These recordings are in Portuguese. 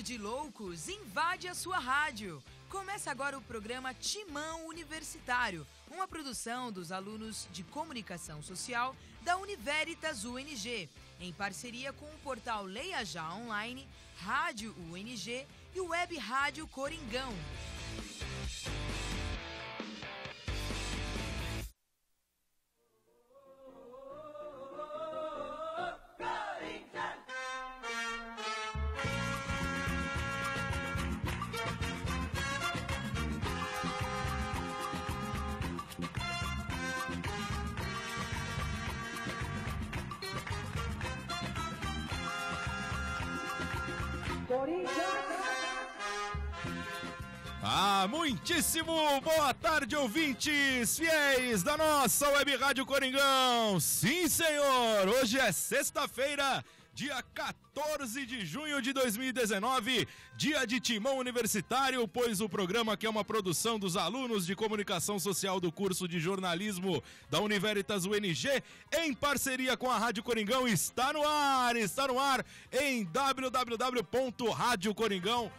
bando de loucos invade a sua rádio. Começa agora o programa Timão Universitário, uma produção dos alunos de Comunicação Social da Univeritas UNG, em parceria com o portal Leia Já Online, Rádio UNG e o Web Rádio Coringão. Muitíssimo boa tarde, ouvintes fiéis da nossa Web Rádio Coringão. Sim, senhor, hoje é sexta-feira, dia 14 de junho de 2019, dia de Timão Universitário, pois o programa, que é uma produção dos alunos de Comunicação Social do curso de jornalismo da Univeritas UNG, em parceria com a Rádio Coringão, está no ar em www.radiocoringão.com.br.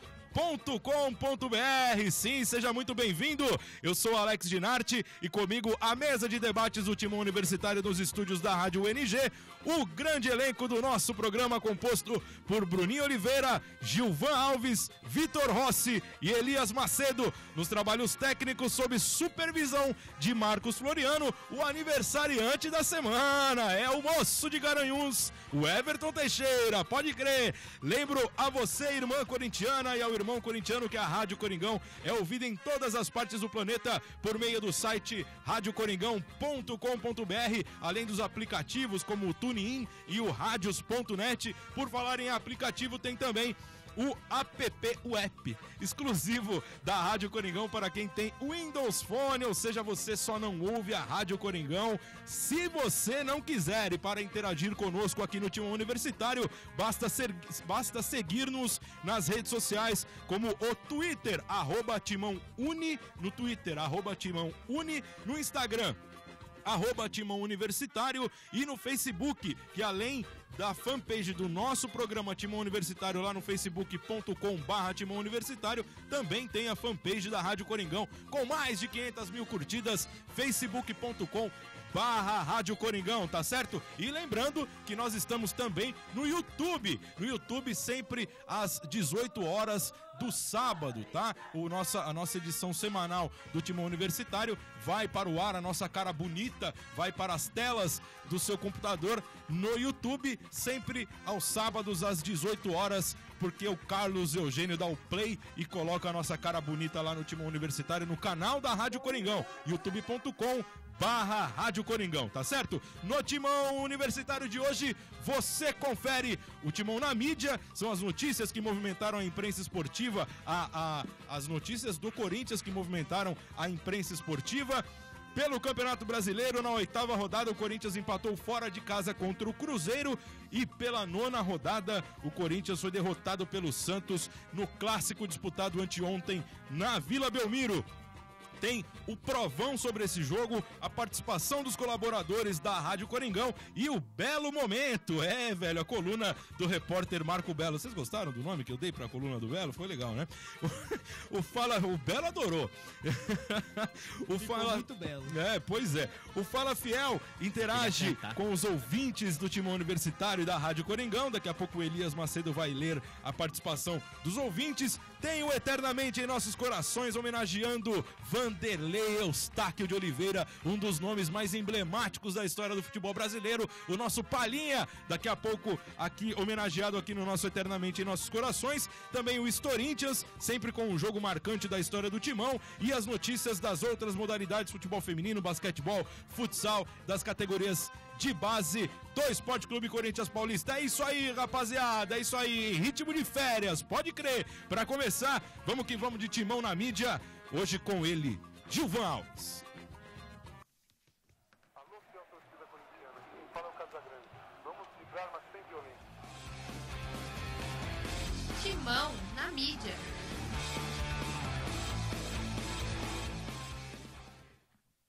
Sim, seja muito bem-vindo. Eu sou Alex Dinarte e comigo a mesa de debates do Timão Universitário dos estúdios da Rádio UNG, o grande elenco do nosso programa composto por Bruninho Oliveira, Gilvan Alves, Vitor Rossi e Elias Macedo, nos trabalhos técnicos sob supervisão de Marcos Floriano, o aniversariante da semana, é o moço de Garanhuns, o Everton Teixeira, pode crer. Lembro a você, irmã corintiana, e ao irmão corintiano, que a Rádio Coringão é ouvida em todas as partes do planeta por meio do site radiocoringão.com.br, além dos aplicativos como o TuneIn e o Radios.net. Por falar em aplicativo, tem também o app, exclusivo da Rádio Coringão para quem tem Windows Phone, ou seja, você só não ouve a Rádio Coringão se você não quiser. E para interagir conosco aqui no Timão Universitário, basta seguir-nos nas redes sociais, como o Twitter, @TimãoUni, no Twitter, @TimãoUni, no Instagram, @Timão Universitário, e no Facebook, que além da fanpage do nosso programa Timão Universitário lá no facebook.com/Timão Universitário, também tem a fanpage da Rádio Coringão com mais de 500 mil curtidas, facebook.com/Rádio Coringão, tá certo? E lembrando que nós estamos também no YouTube sempre às 18 horas do sábado, tá? A nossa edição semanal do Timão Universitário vai para o ar, a nossa cara bonita vai para as telas do seu computador no YouTube, sempre aos sábados às 18 horas, porque o Carlos Eugênio dá o play e coloca a nossa cara bonita lá no Timão Universitário, no canal da Rádio Coringão, youtube.com/Rádio Coringão, tá certo? No Timão Universitário de hoje, você confere o Timão na mídia, são as notícias que movimentaram a imprensa esportiva, as notícias do Corinthians que movimentaram a imprensa esportiva. Pelo Campeonato Brasileiro, na 8ª rodada, o Corinthians empatou fora de casa contra o Cruzeiro, e pela 9ª rodada, o Corinthians foi derrotado pelo Santos no clássico disputado anteontem na Vila Belmiro. Tem o provão sobre esse jogo, a participação dos colaboradores da Rádio Coringão e o belo momento, velho, a coluna do repórter Marco Belo. Vocês gostaram do nome que eu dei pra coluna do Belo? Foi legal, né? O Belo adorou. Ficou muito belo. Pois é. O Fala Fiel interage com os ouvintes do Timão Universitário e da Rádio Coringão. Daqui a pouco o Elias Macedo vai ler a participação dos ouvintes. Tem o Eternamente em Nossos Corações, homenageando Vanderlei Eustáquio de Oliveira, um dos nomes mais emblemáticos da história do futebol brasileiro, o nosso Palinha, daqui a pouco aqui homenageado aqui no nosso Eternamente em Nossos Corações. Também o Storintians, sempre com um jogo marcante da história do Timão, e as notícias das outras modalidades: futebol feminino, basquetebol, futsal, das categorias de base do Esporte Clube Corinthians Paulista. É isso aí, rapaziada, é isso aí, ritmo de férias, pode crer. Para começar, vamos que vamos de Timão na mídia, hoje com ele, Gilvan Alves. Alô, fiel torcida corintiana, quem fala é o Casagrande. Vamos vibrar, mas sem violência. Timão na mídia.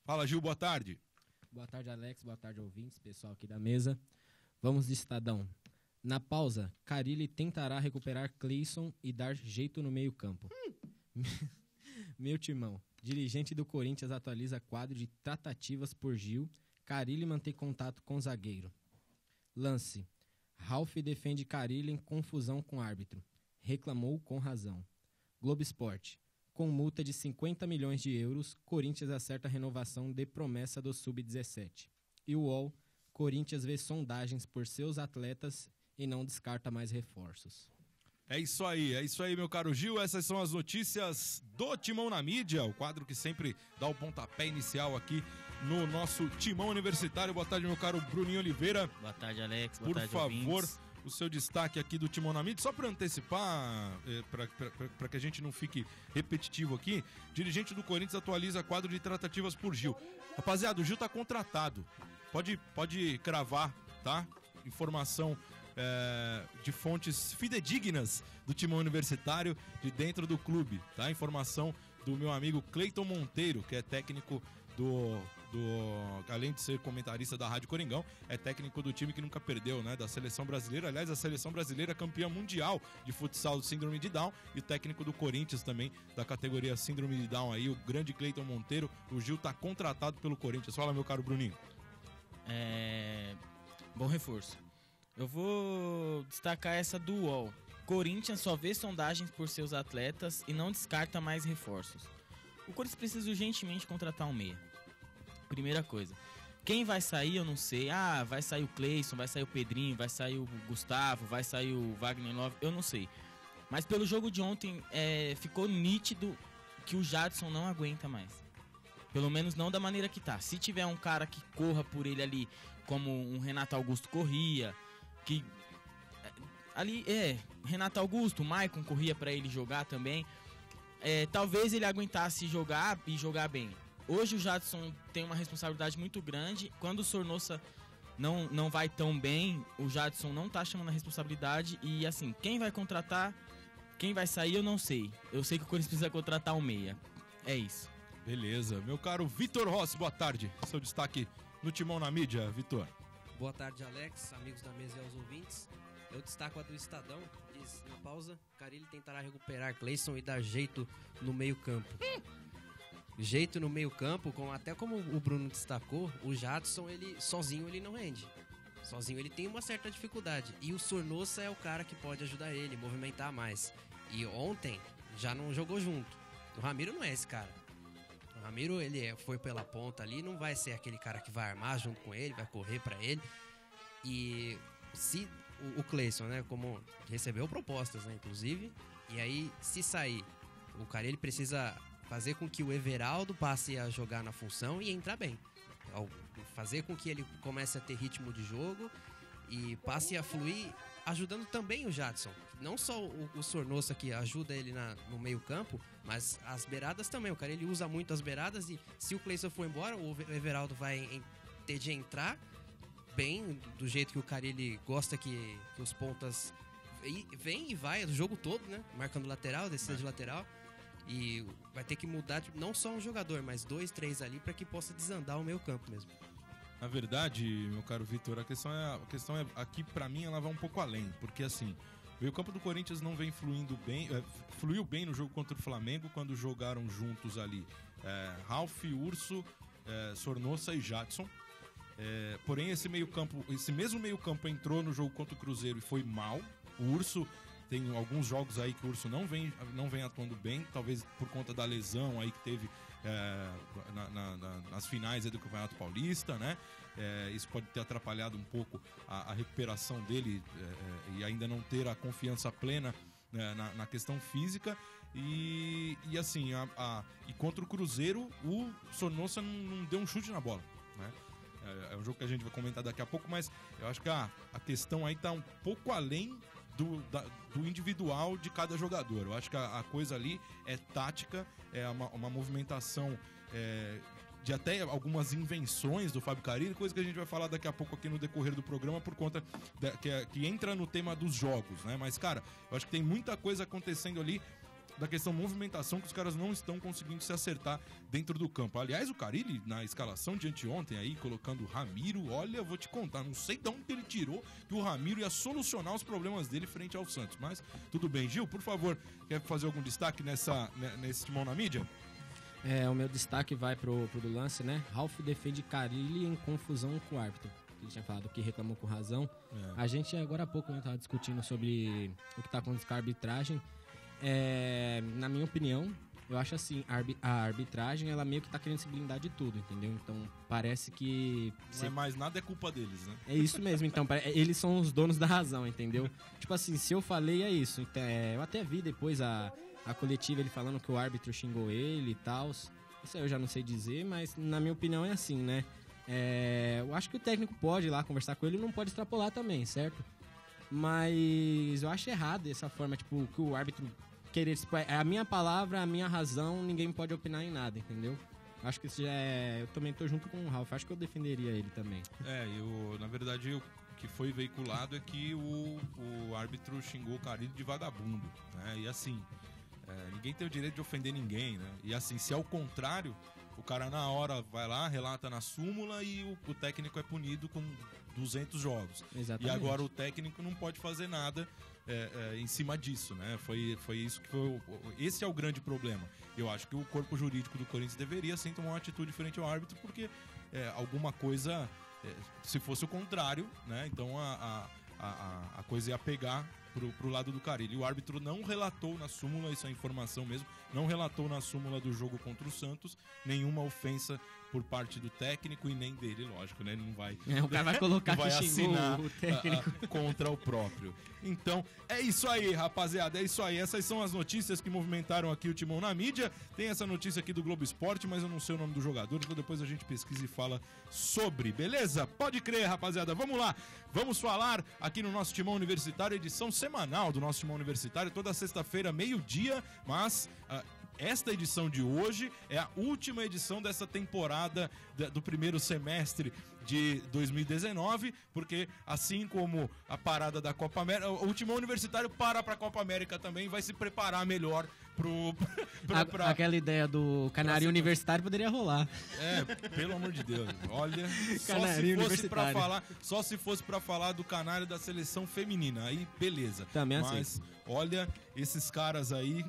Fala, Gil, boa tarde. Boa tarde, Alex. Boa tarde, ouvintes, pessoal aqui da mesa. Vamos de Estadão. Na pausa, Carille tentará recuperar Cleison e dar jeito no meio-campo. Meu timão. Dirigente do Corinthians atualiza quadro de tratativas por Gil. Carille mantém contato com o zagueiro. Lance. Ralf defende Carille em confusão com árbitro. Reclamou com razão. Globo Esporte. Com multa de 50 milhões de euros, Corinthians acerta a renovação de promessa do Sub-17. E o UOL. Corinthians vê sondagens por seus atletas e não descarta mais reforços. É isso aí, meu caro Gil. Essas são as notícias do Timão na Mídia, o quadro que sempre dá o pontapé inicial aqui no nosso Timão Universitário. Boa tarde, meu caro Bruninho Oliveira. Boa tarde, Alex. Boa tarde, por favor, ouvintes. O seu destaque aqui do Timão na Mídia, só para antecipar, para que a gente não fique repetitivo aqui. Dirigente do Corinthians atualiza quadro de tratativas por Gil. Rapaziada, o Gil tá contratado. Pode cravar, tá? Informação de fontes fidedignas do Timão Universitário de dentro do clube, tá? Informação do meu amigo Cleiton Monteiro, que é técnico além de ser comentarista da Rádio Coringão, é técnico do time que nunca perdeu, né? Da Seleção Brasileira. Aliás, a Seleção Brasileira é campeã mundial de futsal do Síndrome de Down, e técnico do Corinthians também, da categoria Síndrome de Down aí, o grande Cleiton Monteiro. O Gil tá contratado pelo Corinthians. Fala, meu caro Bruninho. Bom reforço. Eu vou destacar essa do UOL. Corinthians só vê sondagens por seus atletas e não descarta mais reforços. O Corinthians precisa urgentemente contratar um meia. Primeira coisa. Quem vai sair eu não sei. Vai sair o Cleison, vai sair o Pedrinho, vai sair o Gustavo, vai sair o Wagner Love, eu não sei. Mas pelo jogo de ontem ficou nítido que o Jadson não aguenta mais. Pelo menos não da maneira que tá. Se tiver um cara que corra por ele ali, como um Renato Augusto corria, que ali Renato Augusto, o Maicon corria pra ele jogar também, talvez ele aguentasse jogar e jogar bem. Hoje o Jadson tem uma responsabilidade muito grande. Quando o Sornosa não vai tão bem, o Jadson não tá chamando a responsabilidade. E assim, quem vai contratar, quem vai sair, eu não sei. Eu sei que o Corinthians precisa contratar um meia. É isso. Beleza. Meu caro Vitor Rossi, boa tarde. Seu destaque no Timão na Mídia, Vitor. Boa tarde, Alex, amigos da mesa e aos ouvintes. Eu destaco a do Estadão, diz na pausa, Carille tentará recuperar Cleison e dar jeito no meio-campo. Jeito no meio-campo, até como o Bruno destacou, o Jadson, sozinho ele não rende. Sozinho ele tem uma certa dificuldade. E o Sornosa é o cara que pode ajudar ele, movimentar mais. E ontem já não jogou junto. O Ramiro não é esse cara. O Ramiro, ele foi pela ponta ali, não vai ser aquele cara que vai armar junto com ele, vai correr pra ele. E se o Cleison, né, como recebeu propostas, né, inclusive, e aí se sair, o cara ele precisa fazer com que o Everaldo passe a jogar na função e entrar bem. Fazer com que ele comece a ter ritmo de jogo e passe a fluir, ajudando também o Jadson. Não só o Sornosa que ajuda ele no meio campo, mas as beiradas também. O cara ele usa muito as beiradas e se o Cleison for embora, o Everaldo vai ter de entrar bem, do jeito que o cara ele gosta que os pontas vem e vai o jogo todo, né? Marcando lateral, descida de lateral. E vai ter que mudar não só um jogador, mas 2, 3 ali para que possa desandar o meio campo mesmo. Na verdade, meu caro Vitor, a questão é aqui pra mim ela vai um pouco além, porque assim, o meio campo do Corinthians não vem fluindo bem, fluiu bem no jogo contra o Flamengo quando jogaram juntos ali Ralf, Urso, Sornosa e Jadson. Porém esse mesmo meio campo entrou no jogo contra o Cruzeiro e foi mal. O Urso tem alguns jogos aí que o Urso não vem atuando bem, talvez por conta da lesão aí que teve nas finais aí do Campeonato Paulista, né? Isso pode ter atrapalhado um pouco a recuperação dele e ainda não ter a confiança plena na questão física. E assim, e contra o Cruzeiro, o Sornosa não deu um chute na bola, né? É um jogo que a gente vai comentar daqui a pouco, mas eu acho que a questão aí tá um pouco além do individual de cada jogador. Eu acho que a coisa ali é tática, é uma movimentação de até algumas invenções do Fábio Carille, coisa que a gente vai falar daqui a pouco aqui no decorrer do programa, por conta que entra no tema dos jogos, né? Mas, cara, eu acho que tem muita coisa acontecendo ali da questão movimentação, que os caras não estão conseguindo se acertar dentro do campo. Aliás, o Carille, na escalação de anteontem aí, colocando o Ramiro, olha, vou te contar, não sei de onde ele tirou que o Ramiro ia solucionar os problemas dele frente ao Santos. Mas tudo bem. Gil, por favor, quer fazer algum destaque nesse Timão na Mídia? O meu destaque vai pro do lance, né? Ralf defende Carille em confusão com o árbitro. Ele tinha falado que reclamou com razão. A gente agora há pouco estava discutindo sobre o que está acontecendo com a arbitragem. Na minha opinião, eu acho assim, a arbitragem, ela meio que tá querendo se blindar de tudo, entendeu? Então, parece que... Não é mais nada, é culpa deles, né? É isso mesmo, então, eles são os donos da razão, entendeu? Tipo assim, se eu falei, é isso. Então, eu até vi depois a coletiva, ele falando que o árbitro xingou ele e tal. Isso aí eu já não sei dizer, mas na minha opinião é assim, né? Eu acho que o técnico pode ir lá conversar com ele e não pode extrapolar também, certo? Mas eu acho errado essa forma, tipo, que o árbitro querer... Tipo, a minha palavra, a minha razão, ninguém pode opinar em nada, entendeu? Acho que isso já eu também tô junto com o Ralf, acho que eu defenderia ele também. Na verdade, o que foi veiculado é que o árbitro xingou o Carille de vagabundo, né? E assim, ninguém tem o direito de ofender ninguém, né? E assim, se ao contrário, o cara na hora vai lá, relata na súmula e o técnico é punido com 200 jogos. Exatamente. E agora o técnico não pode fazer nada em cima disso, né? Foi isso que foi. Esse é o grande problema. Eu acho que o corpo jurídico do Corinthians deveria sim tomar uma atitude frente ao árbitro, porque alguma coisa, se fosse o contrário, né? Então a coisa ia pegar pro lado do Carille. O árbitro não relatou na súmula, isso é informação mesmo, não relatou na súmula do jogo contra o Santos nenhuma ofensa por parte do técnico e nem dele, lógico, né? Ele não vai... O cara vai colocar vai que xingou assinar o técnico contra o próprio. Então, é isso aí, rapaziada, é isso aí. Essas são as notícias que movimentaram aqui o Timão na Mídia. Tem essa notícia aqui do Globo Esporte, mas eu não sei o nome do jogador, então depois a gente pesquisa e fala sobre, beleza? Pode crer, rapaziada. Vamos lá. Vamos falar aqui no nosso Timão Universitário, edição semanal do nosso Timão Universitário, toda sexta-feira, meio-dia, mas... esta edição de hoje é a última edição dessa temporada do primeiro semestre de 2019, porque assim como a parada da Copa América, o Timão Universitário para a Copa América também, vai se preparar melhor aquela ideia do Canário Universitário poderia rolar. Pelo amor de Deus. Olha, só se fosse pra falar do Canário da seleção feminina, aí beleza. Também mas assim. Olha, esses caras aí,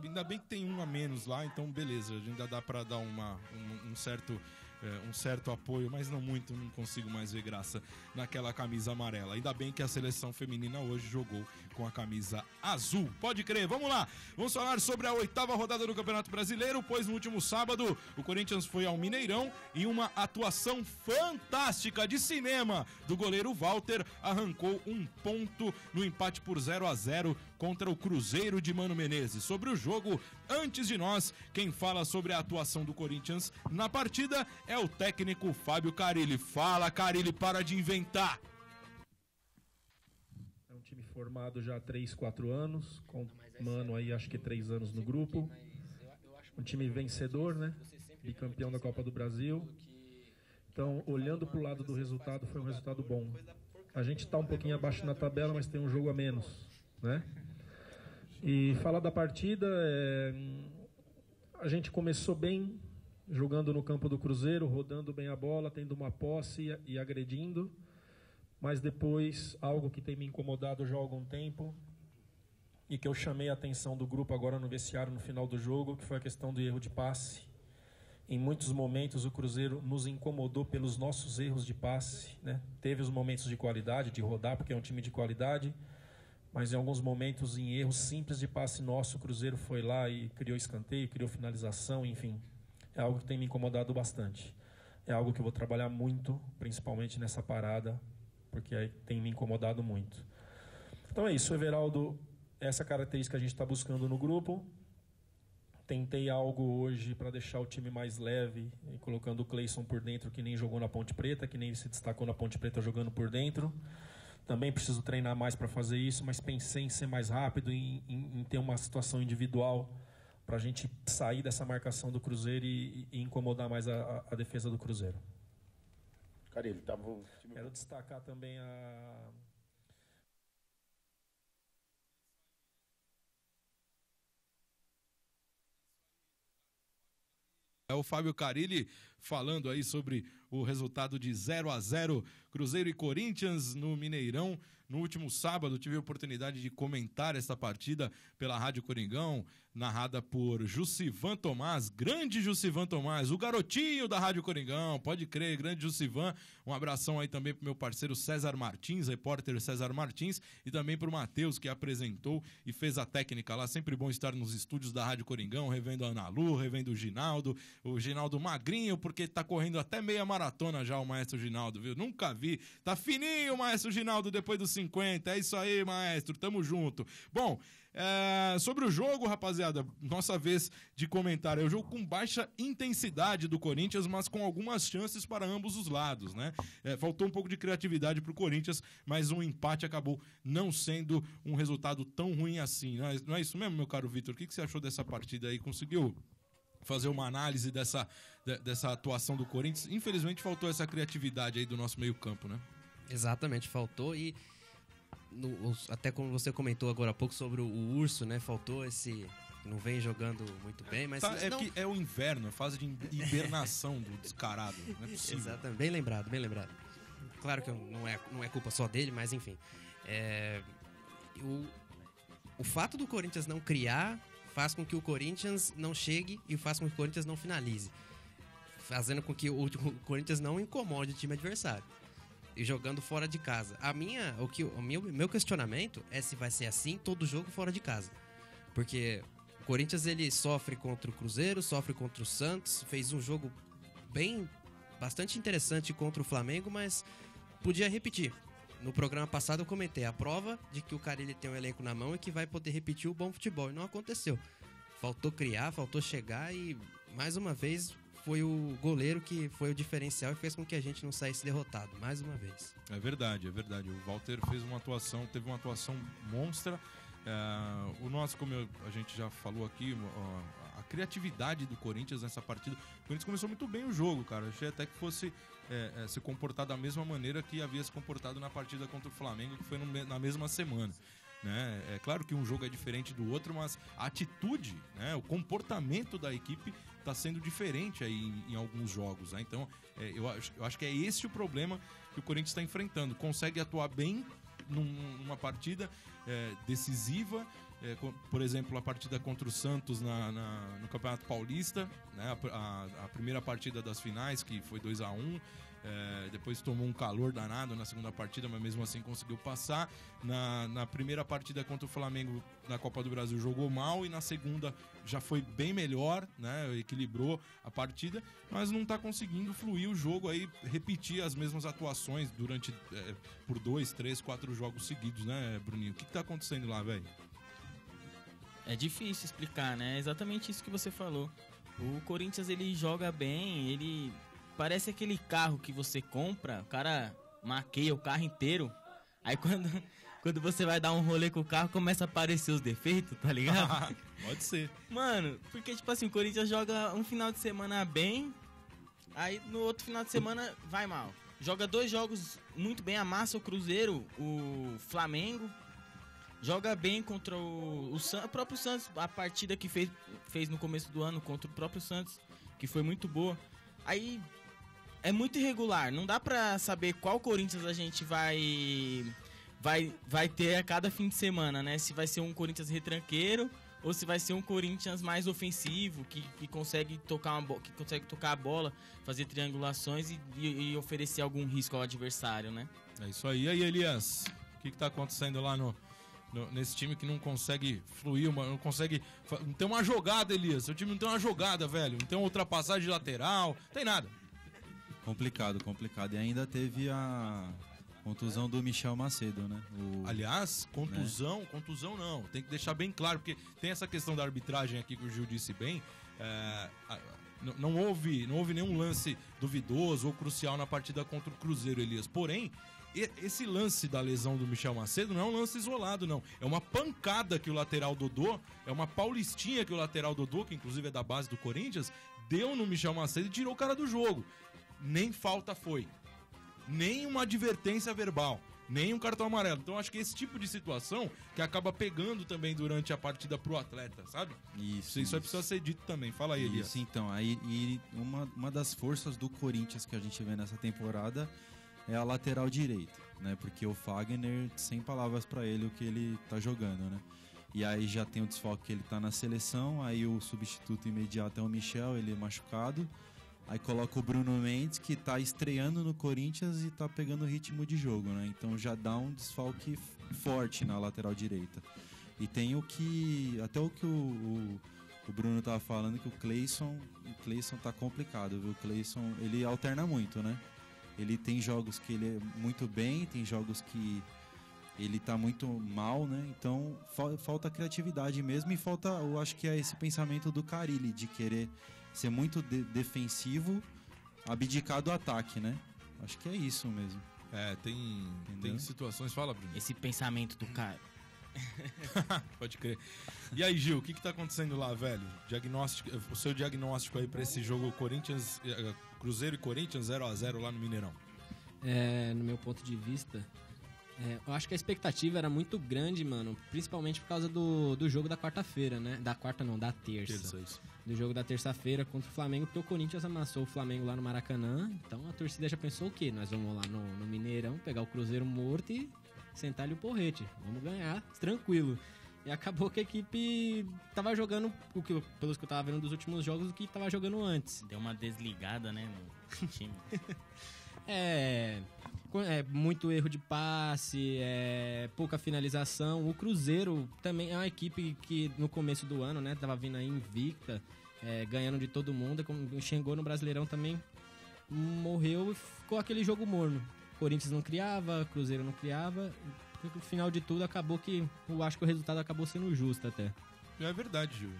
ainda bem que tem um a menos lá, então beleza, ainda dá pra dar um certo apoio, mas não muito, não consigo mais ver graça naquela camisa amarela. Ainda bem que a seleção feminina hoje jogou com a camisa azul. Pode crer, vamos lá. Vamos falar sobre a 8ª rodada do Campeonato Brasileiro, pois no último sábado o Corinthians foi ao Mineirão e uma atuação fantástica de cinema do goleiro Walter arrancou um ponto no empate por 0-0 contra o Cruzeiro de Mano Menezes. Sobre o jogo, antes de nós, quem fala sobre a atuação do Corinthians na partida é o técnico Fábio Carille. Fala, Carille, para de inventar! É um time formado já há 3, 4 anos, com Mano aí acho que 3 anos no grupo. Um time vencedor, né? Bicampeão da Copa do Brasil. Então, olhando para o lado do resultado, foi um resultado bom. A gente está um pouquinho abaixo na tabela, mas tem um jogo a menos, né? E falar da partida, a gente começou bem, jogando no campo do Cruzeiro, rodando bem a bola, tendo uma posse e agredindo. Mas depois, algo que tem me incomodado já há algum tempo, e que eu chamei a atenção do grupo agora no vestiário no final do jogo, que foi a questão do erro de passe. Em muitos momentos o Cruzeiro nos incomodou pelos nossos erros de passe, né? Teve os momentos de qualidade, de rodar, porque é um time de qualidade, mas em alguns momentos, em erros simples de passe nosso, o Cruzeiro foi lá e criou escanteio, criou finalização, enfim. É algo que tem me incomodado bastante. É algo que eu vou trabalhar muito, principalmente nessa parada, porque aí tem me incomodado muito. Então é isso, Everaldo, essa característica a gente está buscando no grupo. Tentei algo hoje para deixar o time mais leve, colocando o Cleison por dentro, que nem jogou na Ponte Preta, que nem se destacou na Ponte Preta jogando por dentro. Também preciso treinar mais para fazer isso, mas pensei em ser mais rápido, em ter uma situação individual para a gente sair dessa marcação do Cruzeiro e incomodar mais a defesa do Cruzeiro. Carille, tá bom. Quero destacar também É o Fábio Carilli falando aí sobre o resultado de 0-0 Cruzeiro e Corinthians no Mineirão. No último sábado tive a oportunidade de comentar esta partida pela Rádio Coringão, narrada por Jussivan Tomás, grande Jussivan Tomás, o garotinho da Rádio Coringão, pode crer, grande Jussivan. Um abração aí também pro meu parceiro César Martins, repórter César Martins, e também pro Matheus, que apresentou e fez a técnica lá. Sempre bom estar nos estúdios da Rádio Coringão, revendo a Ana Lu, revendo o Ginaldo magrinho, porque tá correndo até meia maratona já o maestro Ginaldo, viu? Nunca vi, tá fininho o maestro Ginaldo depois dos 50, é isso aí, maestro, tamo junto. Bom, sobre o jogo, rapaziada, nossa vez de comentar. É um jogo com baixa intensidade do Corinthians, mas com algumas chances para ambos os lados, né? Faltou um pouco de criatividade pro Corinthians, mas um empate acabou não sendo um resultado tão ruim assim. Não é isso mesmo, meu caro Vitor? O que você achou dessa partida aí? Conseguiu fazer uma análise dessa atuação do Corinthians? Infelizmente faltou essa criatividade aí do nosso meio campo, né? Exatamente, faltou. E até como você comentou agora há pouco sobre o Urso, né? Faltou esse... Não vem jogando muito bem, mas... Que é o inverno, a fase de hibernação do descarado. Não é possível. Exatamente, bem lembrado, bem lembrado. Claro que não é culpa só dele, mas enfim. O fato do Corinthians não criar faz com que o Corinthians não chegue e faz com que o Corinthians não finalize. Fazendo com que o Corinthians não incomode o time adversário. E jogando fora de casa. Meu questionamento é se vai ser assim todo jogo fora de casa. Porque o Corinthians ele sofre contra o Cruzeiro, sofre contra o Santos, fez um jogo bastante interessante contra o Flamengo, mas podia repetir. No programa passado eu comentei a prova de que o Carilli tem um elenco na mão e que vai poder repetir o bom futebol. E não aconteceu. Faltou criar, faltou chegar e mais uma vez... Foi o goleiro que foi o diferencial e fez com que a gente não saísse derrotado, mais uma vez. É verdade. O Walter teve uma atuação monstra. O nosso, como a gente já falou aqui, a criatividade do Corinthians nessa partida. O Corinthians começou muito bem o jogo, cara. Achei até que fosse se comportar da mesma maneira que havia se comportado na partida contra o Flamengo, que foi na mesma semana. Né? É claro que um jogo é diferente do outro, mas a atitude, né? O comportamento da equipe está sendo diferente aí em alguns jogos, né? Então eu acho que é esse o problema que o Corinthians está enfrentando. Consegue atuar bem numa partida decisiva, por exemplo, a partida contra o Santos no Campeonato Paulista, né? A primeira partida das finais, que foi 2-1. Depois tomou um calor danado na segunda partida, mas mesmo assim conseguiu passar. Na primeira partida contra o Flamengo na Copa do Brasil jogou mal, e na segunda já foi bem melhor, né? Equilibrou a partida, mas não está conseguindo fluir o jogo aí, repetir as mesmas atuações por 2, 3, 4 jogos seguidos, né, Bruninho? O que está acontecendo lá, velho? É difícil explicar, né? É exatamente isso que você falou. O Corinthians, ele joga bem, ele... Parece aquele carro que você compra, o cara maqueia o carro inteiro. Aí quando você vai dar um rolê com o carro, começa a aparecer os defeitos, tá ligado? Pode ser. Mano, porque tipo assim, o Corinthians joga um final de semana bem, aí no outro final de semana vai mal. Joga 2 jogos muito bem, amassa o Cruzeiro, o Flamengo. Joga bem contra o próprio Santos, a partida que fez no começo do ano contra o próprio Santos, que foi muito boa. Aí... É muito irregular, não dá pra saber qual Corinthians a gente vai ter a cada fim de semana, né? Se vai ser um Corinthians retranqueiro ou se vai ser um Corinthians mais ofensivo, que consegue tocar a bola, fazer triangulações e oferecer algum risco ao adversário, né? É isso aí. E aí, Elias, o que tá acontecendo lá nesse time que não consegue fluir, não consegue... Não tem uma jogada, Elias. Seu time não tem uma jogada, velho. Não tem uma ultrapassagem de lateral, não tem nada. Complicado. E ainda teve a contusão do Michel Macedo, né? Aliás, contusão não. Tem que deixar bem claro, porque tem essa questão da arbitragem aqui que o Gil disse bem. Não houve nenhum lance duvidoso ou crucial na partida contra o Cruzeiro, Elias. Porém, esse lance da lesão do Michel Macedo não é um lance isolado, não. É uma pancada que o lateral Dodô, é uma paulistinha que o lateral Dodô, que inclusive é da base do Corinthians, deu no Michel Macedo e tirou o cara do jogo. Nem falta foi. Nem uma advertência verbal. nem um cartão amarelo. Então acho que esse tipo de situação que acaba pegando também durante a partida pro atleta, sabe? Isso aí precisa ser dito também. Fala aí, Elias. Isso, então. Aí, e uma das forças do Corinthians que a gente vê nessa temporada é a lateral direita, né? Porque o Fagner, sem palavras pra ele o que ele tá jogando, né? E aí já tem o desfalque que ele tá na seleção, aí o substituto imediato é o Michel, ele é machucado. Aí coloca o Bruno Mendes, que tá estreando no Corinthians e tá pegando ritmo de jogo, né? Então já dá um desfalque forte na lateral direita. E tem até o que o Bruno tava falando, que o Cleison tá complicado, viu? O Cleison, ele alterna muito, né? Ele tem jogos que ele é muito bem, tem jogos que ele tá muito mal, né? Então falta criatividade mesmo, e falta, eu acho que é esse pensamento do Carille de querer ser muito defensivo, abdicar do ataque, né? Acho que é isso mesmo. Tem situações... Fala, Bruno. Esse pensamento do cara. Pode crer. E aí, Gil, o que tá acontecendo lá, velho? O seu diagnóstico aí pra esse jogo Cruzeiro e Corinthians 0x0 lá no Mineirão. No meu ponto de vista, eu acho que a expectativa era muito grande, mano. Principalmente por causa do jogo da quarta-feira, né? Da quarta não, da terça. Isso. Do jogo da terça-feira contra o Flamengo, porque o Corinthians amassou o Flamengo lá no Maracanã. Então a torcida já pensou o quê? Nós vamos lá no Mineirão, pegar o Cruzeiro morto e sentar-lhe o porrete. Vamos ganhar, tranquilo. E acabou que a equipe tava jogando, pelos que eu tava vendo dos últimos jogos, o que tava jogando antes. Deu uma desligada, né, no time. Muito erro de passe, pouca finalização. O Cruzeiro também é uma equipe que no começo do ano, né, tava vindo aí invicta, ganhando de todo mundo. Chegou no Brasileirão também, morreu e ficou aquele jogo morno. Corinthians não criava, Cruzeiro não criava. No final de tudo, acabou que eu acho que o resultado acabou sendo justo até. É verdade, Gil.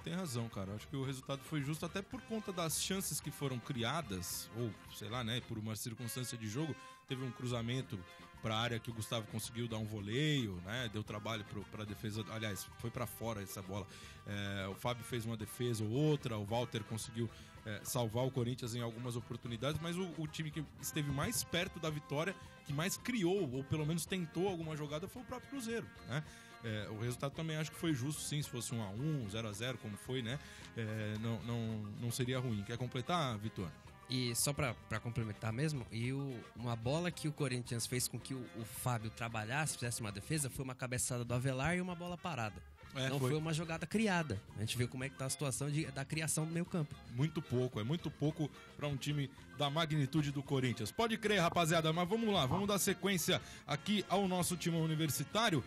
Tem razão, cara. Acho que o resultado foi justo até por conta das chances que foram criadas, ou sei lá, né, por uma circunstância de jogo. Teve um cruzamento para a área que o Gustavo conseguiu dar um voleio, né? Deu trabalho para a defesa. Aliás, foi para fora essa bola. O Fábio fez uma defesa ou outra. O Walter conseguiu salvar o Corinthians em algumas oportunidades, mas o time que esteve mais perto da vitória, que mais criou, ou pelo menos tentou alguma jogada, foi o próprio Cruzeiro, né? O resultado também acho que foi justo, sim. Se fosse 1x1, 0x0, como foi, né? Não seria ruim. Quer completar, Vitor? E só pra complementar mesmo, uma bola que o Corinthians fez com que o Fábio trabalhasse, fizesse uma defesa, foi uma cabeçada do Avelar e uma bola parada. Não foi uma jogada criada. A gente vê como é que tá a situação da criação do meio campo. Muito pouco para um time da magnitude do Corinthians. Pode crer, rapaziada, mas vamos lá, vamos dar sequência aqui ao nosso time universitário.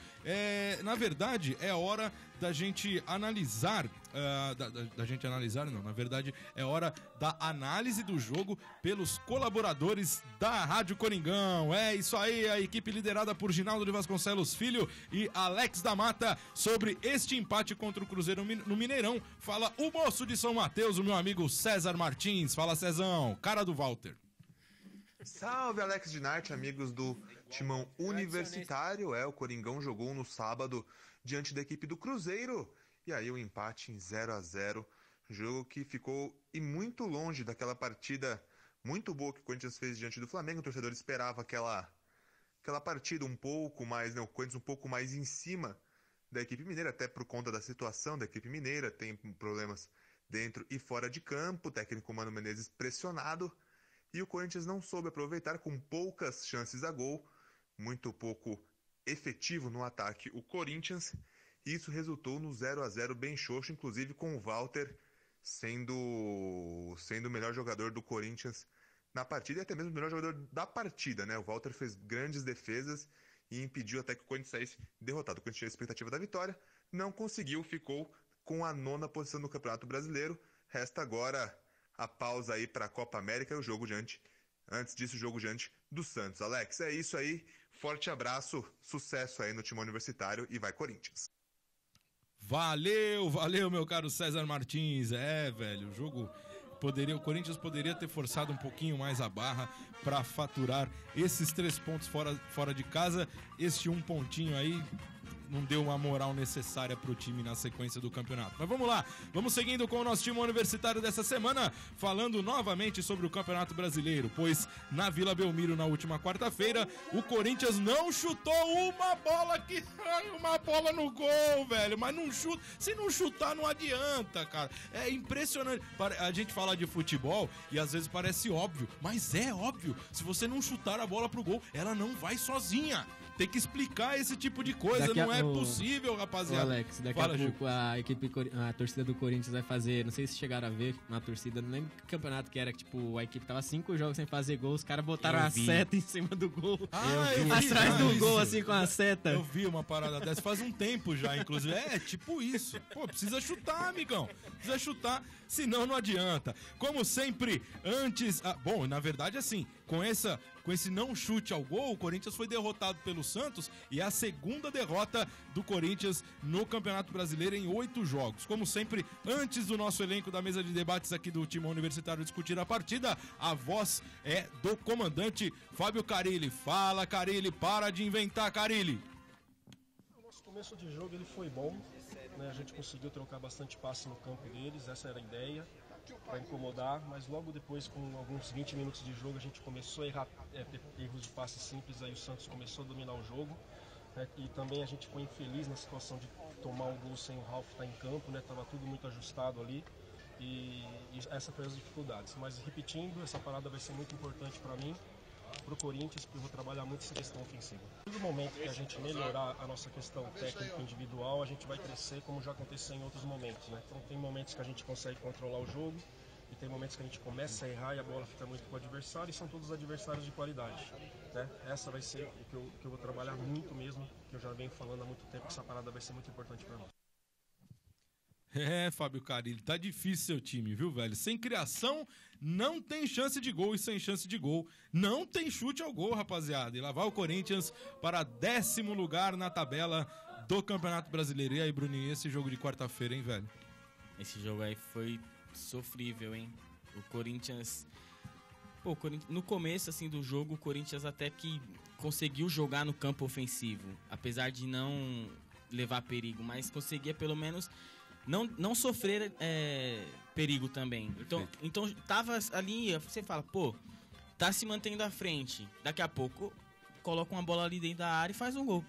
Na verdade, é hora da gente analisar, na verdade, é hora da análise do jogo pelos colaboradores da Rádio Coringão. É isso aí, a equipe liderada por Ginaldo de Vasconcelos Filho e Alex da Mata sobre este empate contra o Cruzeiro no Mineirão. Fala o moço de São Mateus, o meu amigo César Martins. Fala, Cezão, cara do Walter. Salve, Alex Dinarte, amigos do Timão Universitário. O Coringão jogou no sábado diante da equipe do Cruzeiro. E aí o empate em 0x0. Jogo que ficou muito longe daquela partida muito boa que o Corinthians fez diante do Flamengo. O torcedor esperava aquela partida um pouco mais, né? O Corinthians um pouco mais em cima da equipe mineira, até por conta da situação da equipe mineira. Tem problemas dentro e fora de campo. O técnico Mano Menezes pressionado. E o Corinthians não soube aproveitar, com poucas chances a gol, muito pouco efetivo no ataque o Corinthians. Isso resultou no 0x0 bem xoxo, inclusive com o Walter sendo o melhor jogador do Corinthians na partida e até mesmo o melhor jogador da partida, né? O Walter fez grandes defesas e impediu até que o Corinthians saísse derrotado. O Corinthians tinha a expectativa da vitória, não conseguiu, ficou com a 9ª posição no Campeonato Brasileiro. Resta agora a pausa aí para a Copa América e o jogo antes disso, o jogo diante do Santos. Alex, é isso aí. Forte abraço, sucesso aí no time universitário e vai Corinthians. Valeu, meu caro César Martins. Velho, o Corinthians poderia ter forçado um pouquinho mais a barra para faturar esses 3 pontos fora de casa. Este 1 pontinho aí não deu uma moral necessária pro time na sequência do campeonato. Mas vamos lá, vamos seguindo com o nosso time universitário dessa semana, falando novamente sobre o Campeonato Brasileiro, pois na Vila Belmiro, na última quarta-feira, o Corinthians não chutou uma bola no gol, velho, mas não chuta, se não chutar não adianta, cara, é impressionante. A gente fala de futebol e às vezes parece óbvio, mas é óbvio, se você não chutar a bola pro gol, ela não vai sozinha. Tem que explicar esse tipo de coisa, não é possível, rapaziada. Alex, daqui a pouco a torcida do Corinthians vai fazer, não sei se chegaram a ver na torcida, não lembro que campeonato que era, que tipo, a equipe tava 5 jogos sem fazer gol, os caras botaram a seta em cima do gol. Atrás do gol, assim, com a seta. Eu vi uma parada dessa faz um tempo já, inclusive. É, tipo isso. Pô, precisa chutar, amigão. Precisa chutar, senão não adianta. Como sempre, antes... bom, na verdade, assim, com esse não chute ao gol, o Corinthians foi derrotado pelo Santos e é a segunda derrota do Corinthians no Campeonato Brasileiro em 8 jogos. Como sempre, antes do nosso elenco da mesa de debates aqui do Timão Universitário discutir a partida, a voz é do comandante Fábio Carilli. Fala, Carilli, para de inventar, Carilli. O nosso começo de jogo ele foi bom, né? A gente conseguiu trocar bastante passe no campo deles, essa era a ideia, para incomodar, mas logo depois, com alguns 20 minutos de jogo, a gente começou a errar erros de passe simples, aí o Santos começou a dominar o jogo, né? E também a gente foi infeliz na situação de tomar um gol sem o Ralf estar em campo, né? Tava tudo muito ajustado ali e essa foi as dificuldades, mas repetindo, essa parada vai ser muito importante para mim, para o Corinthians, porque eu vou trabalhar muito essa questão ofensiva. No momento que a gente melhorar a nossa questão técnica individual, a gente vai crescer como já aconteceu em outros momentos, né? Então tem momentos que a gente consegue controlar o jogo e tem momentos que a gente começa a errar e a bola fica muito com o adversário, e são todos adversários de qualidade, né? Essa vai ser o que eu vou trabalhar muito mesmo, que eu já venho falando há muito tempo, que essa parada vai ser muito importante para nós. É, Fábio Carilli, tá difícil seu time, viu, velho? Sem criação, não tem chance de gol, e sem chance de gol, não tem chute ao gol, rapaziada. E lá vai o Corinthians para 10º lugar na tabela do Campeonato Brasileiro. E aí, Bruninho, esse jogo de quarta-feira, hein, velho? Esse jogo aí foi sofrível, hein? O Corinthians... Pô, no começo, assim, do jogo, o Corinthians até que conseguiu jogar no campo ofensivo, apesar de não levar perigo, mas conseguia pelo menos... Não sofrer perigo também. Então tava ali, você fala, pô, tá se mantendo à frente. Daqui a pouco coloca uma bola ali dentro da área e faz um gol.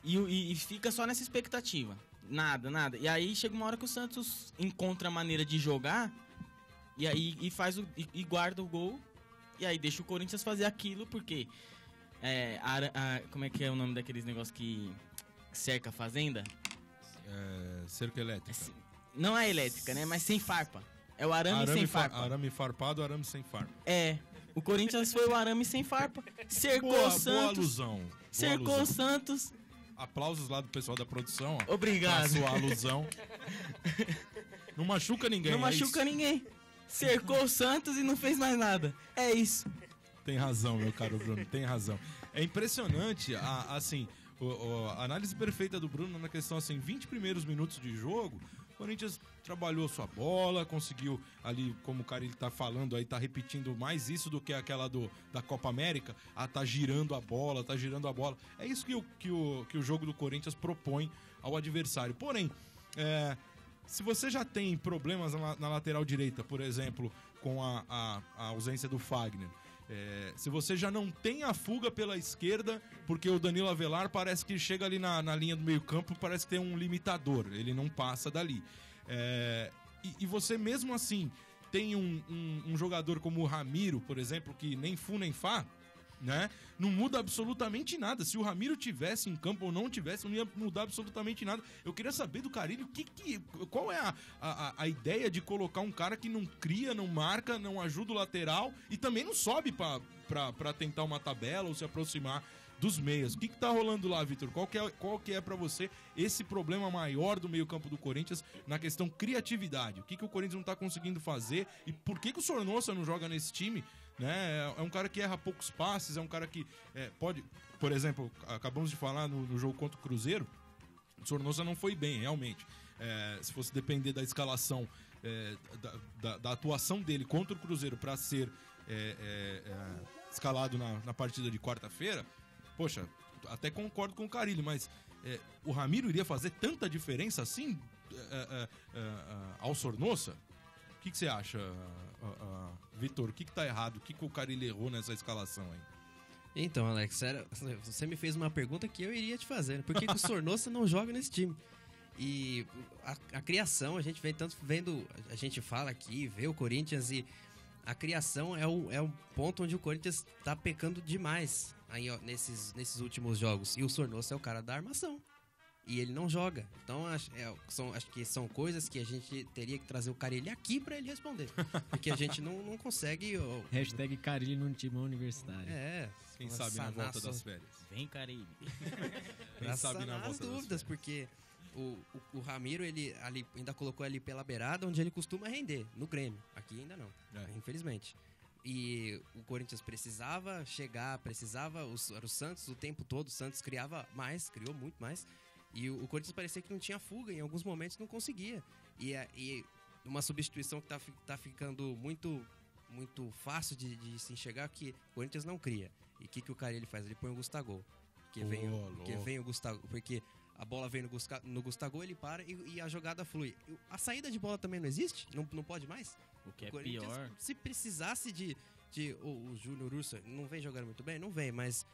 E fica só nessa expectativa. Nada. E aí chega uma hora que o Santos encontra a maneira de jogar e aí e guarda o gol. E aí deixa o Corinthians fazer aquilo, porque como é que é o nome daqueles negócios que cerca a fazenda? Cerca elétrica. Não é elétrica, né? Mas sem farpa. É o arame sem farpa. Arame farpado, arame sem farpa. O Corinthians foi o arame sem farpa. Cercou o Santos. Boa alusão. Cercou o Santos. Aplausos lá do pessoal da produção. Ó. Obrigado. Sua alusão. Não machuca ninguém. Não machuca ninguém. Cercou o Santos e não fez mais nada. É isso. Tem razão, meu caro Bruno. Tem razão. É impressionante, assim... A análise perfeita do Bruno na questão, assim, 20 primeiros minutos de jogo, o Corinthians trabalhou sua bola, conseguiu ali, como o cara ele tá falando aí, tá repetindo mais isso do que aquela da Copa América, tá girando a bola. É isso que o jogo do Corinthians propõe ao adversário. Porém, se você já tem problemas na lateral direita, por exemplo, com a ausência do Fagner, se você já não tem a fuga pela esquerda, porque o Danilo Avelar parece que chega ali na linha do meio campo, parece que tem um limitador, ele não passa dali. E você mesmo assim tem um jogador como o Ramiro, por exemplo, que nem fu nem fá, né? Não muda absolutamente nada. Se o Ramiro tivesse em campo ou não tivesse, não ia mudar absolutamente nada. Eu queria saber do Carilli qual é a ideia de colocar um cara que não cria, não marca, não ajuda o lateral e também não sobe pra tentar uma tabela ou se aproximar dos meias. O que tá rolando lá, Vitor? Qual que é pra você esse problema maior do meio-campo do Corinthians na questão criatividade? O que o Corinthians não tá conseguindo fazer e por que o Sornosa não joga nesse time? Né? É um cara que erra poucos passes, é um cara que pode... Por exemplo, acabamos de falar no jogo contra o Cruzeiro, o Sornosa não foi bem, realmente. Se fosse depender da escalação, da atuação dele contra o Cruzeiro para ser escalado na partida de quarta-feira, poxa, até concordo com o Carilli, mas o Ramiro iria fazer tanta diferença assim ao Sornosa? O que você acha, Vitor? O que tá errado? O que o Carille errou nessa escalação aí? Então, Alex, sério, você me fez uma pergunta que eu iria te fazer. Por que o Sornosa não joga nesse time? E a criação, a gente vem tanto vendo, a gente fala aqui, vê o Corinthians, e a criação é o ponto onde o Corinthians tá pecando demais aí, ó, nesses últimos jogos. E o Sornosa é o cara da armação. E ele não joga. Então, acho que são coisas que a gente teria que trazer o Carille aqui pra ele responder. Porque a gente não consegue... Hashtag Carille no Timão Universitário. Quem sabe na volta das férias. Vem, Carille. Quem sabe na volta das dúvidas, porque o Ramiro, ele ali, ainda colocou ali pela beirada, onde ele costuma render, no Grêmio. Aqui ainda não, infelizmente. E o Corinthians precisava chegar, era o Santos o tempo todo, o Santos criou muito mais. E o Corinthians parecia que não tinha fuga, em alguns momentos não conseguia. E uma substituição que tá ficando muito, muito fácil de se enxergar, que o Corinthians não cria. E o que o Carille faz? Ele põe o Gustavo. Vem o Gustavo, porque a bola vem no Gustavo, ele para e a jogada flui. A saída de bola também não existe? Não pode mais? O que é pior. Se precisasse o Júnior Urso, não vem jogando muito bem? Não vem, mas...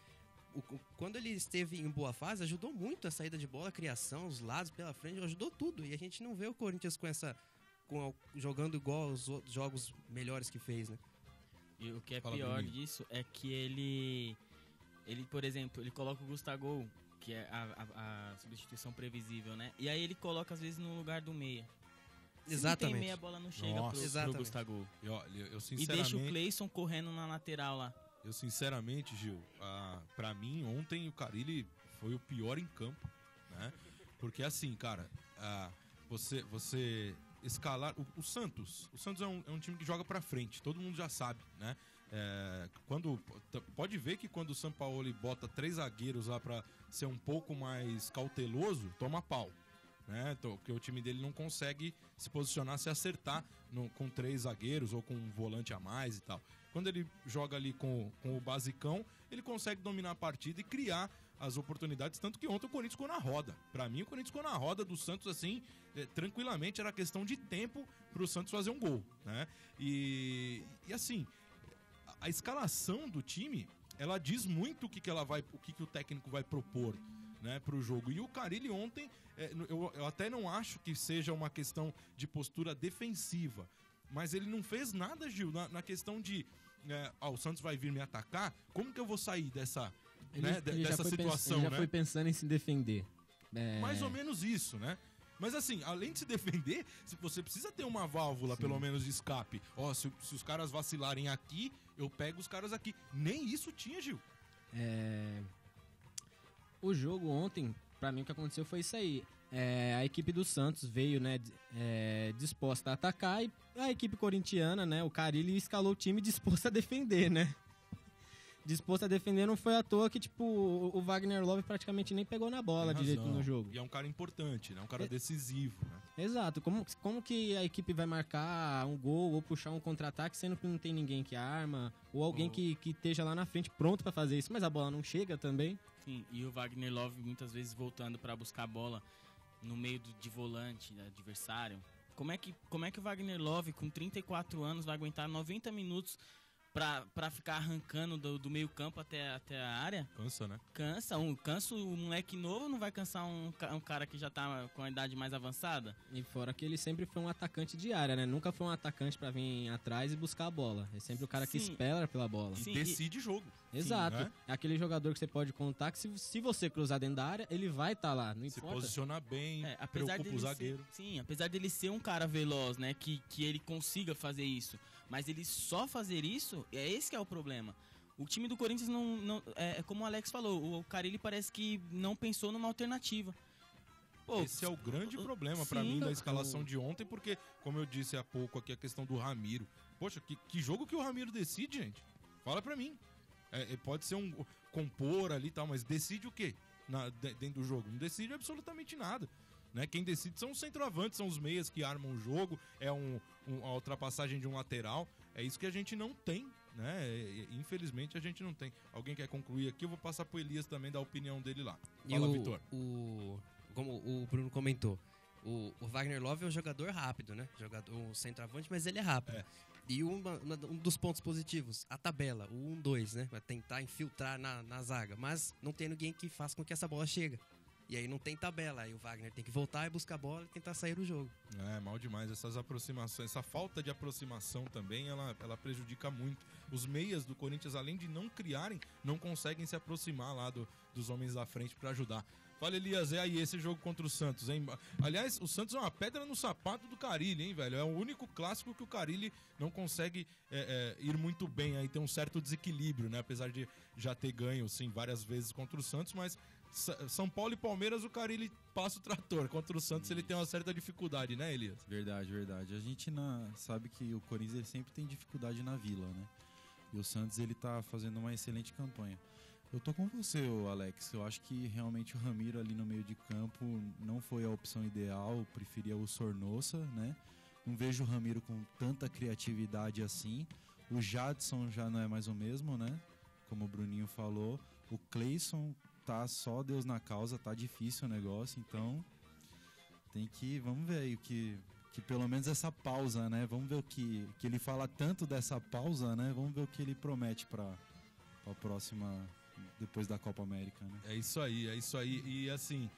Quando ele esteve em boa fase, ajudou muito a saída de bola, a criação, os lados pela frente, ajudou tudo. E a gente não vê o Corinthians jogando igual aos outros jogos melhores que fez, né? E o que é pior disso é que ele, por exemplo, ele coloca o Gustavo, que é a substituição previsível, né? E aí ele coloca, às vezes, no lugar do meia. Exatamente. Se não tem meia, a bola não chega pro Gustavo. Eu sinceramente... E deixa o Cleison correndo na lateral lá. Eu sinceramente, Gil, pra mim ontem o Carille foi o pior em campo, né? Porque assim, cara, você escalar o Santos é um time que joga pra frente, todo mundo já sabe, né? Pode ver que quando o Sampaoli bota 3 zagueiros lá pra ser um pouco mais cauteloso, toma pau, né? Porque o time dele não consegue se posicionar, se acertar com 3 zagueiros ou com um volante a mais e tal. Quando ele joga ali com o basicão, ele consegue dominar a partida e criar as oportunidades, tanto que ontem o Corinthians ficou na roda. Pra mim, o Corinthians ficou na roda do Santos, assim, tranquilamente, era questão de tempo pro Santos fazer um gol, né? E assim, a escalação do time, ela diz muito o que o técnico vai propor, né, pro jogo. E o Carille ontem, eu até não acho que seja uma questão de postura defensiva, mas ele não fez nada, Gil, na questão de o Santos vai vir me atacar, como que eu vou sair dessa situação, ele já foi pensando em se defender. Mais ou menos isso, né? Mas assim, além de se defender, você precisa ter uma válvula, pelo menos, de escape. Se os caras vacilarem aqui, eu pego os caras aqui. Nem isso tinha, Gil. O jogo ontem, pra mim, o que aconteceu foi isso aí. A equipe do Santos veio, né, disposta a atacar, e a equipe corintiana, né, o Carille escalou o time disposto a defender, né? Disposto a defender, não foi à toa que, tipo, o Wagner Love praticamente nem pegou na bola direito no jogo. E é um cara importante, né? Um cara decisivo, né? Exato. Como que a equipe vai marcar um gol ou puxar um contra-ataque sendo que não tem ninguém que arma, ou alguém que esteja lá na frente pronto pra fazer isso, mas a bola não chega também? Sim, e o Wagner Love muitas vezes voltando pra buscar a bola no meio de volante, adversário. Como é que o Wagner Love, com 34 anos, vai aguentar 90 minutos pra ficar arrancando do meio campo até a área? Cansa, né? Cansa o moleque novo, não vai cansar um cara que já tá com a idade mais avançada? E fora que ele sempre foi um atacante de área, né? Nunca foi um atacante pra vir atrás e buscar a bola. É sempre o cara que espera pela bola. E decide jogo. Exato. Sim, né? É aquele jogador que você pode contar que se você cruzar dentro da área, ele vai estar lá, não importa. Se posicionar bem, preocupa o zagueiro. Apesar dele ser um cara veloz, né? Que ele consiga fazer isso. Mas ele só fazer isso, esse que é o problema. O time do Corinthians não é como o Alex falou, o Carille parece que não pensou numa alternativa. Esse é o grande problema pra mim da escalação de ontem, porque, como eu disse há pouco aqui, a questão do Ramiro. Poxa, que jogo que o Ramiro decide, gente? Fala pra mim. Pode ser um compor ali e tal, mas decide o quê dentro do jogo? Não decide absolutamente nada. Né? Quem decide são os centroavantes, são os meias que armam o jogo, a ultrapassagem de um lateral. É isso que a gente não tem, né? infelizmente a gente não tem. Alguém quer concluir aqui? Eu vou passar pro Elias também dar a opinião dele lá. E Fala, Vitor. Como o Bruno comentou, o Wagner Love é um jogador rápido, né? Um centroavante, mas ele é rápido. E um dos pontos positivos, a tabela, o 1-2, né? Vai tentar infiltrar na zaga, mas não tem ninguém que faça com que essa bola chegue. E aí não tem tabela, aí o Wagner tem que voltar e buscar a bola e tentar sair do jogo. Mal demais, essas aproximações, essa falta de aproximação também, ela prejudica muito. Os meias do Corinthians, além de não criarem, não conseguem se aproximar lá dos homens da frente para ajudar. Fala, Elias, aí esse jogo contra o Santos, hein? Aliás, o Santos é uma pedra no sapato do Carille, hein, velho? É o único clássico que o Carille não consegue ir muito bem, aí tem um certo desequilíbrio, né? Apesar de já ter ganho, sim, várias vezes contra o Santos, mas São Paulo e Palmeiras, o Carille passa o trator. Contra o Santos ele tem uma certa dificuldade, né, Elias? Verdade. A gente sabe que o Corinthians ele sempre tem dificuldade na Vila, né? E o Santos ele tá fazendo uma excelente campanha. Eu tô com você, Alex. Eu acho que realmente o Ramiro ali no meio de campo não foi a opção ideal. Eu preferia o Sornosa, né? Não vejo o Ramiro com tanta criatividade assim. O Jadson já não é mais o mesmo, né? Como o Bruninho falou. O Cleison tá só Deus na causa, tá difícil o negócio. Então, vamos ver aí que pelo menos essa pausa, né? Vamos ver o que ele fala tanto dessa pausa, né? Vamos ver o que ele promete para a próxima, depois da Copa América, né? É isso aí. E assim,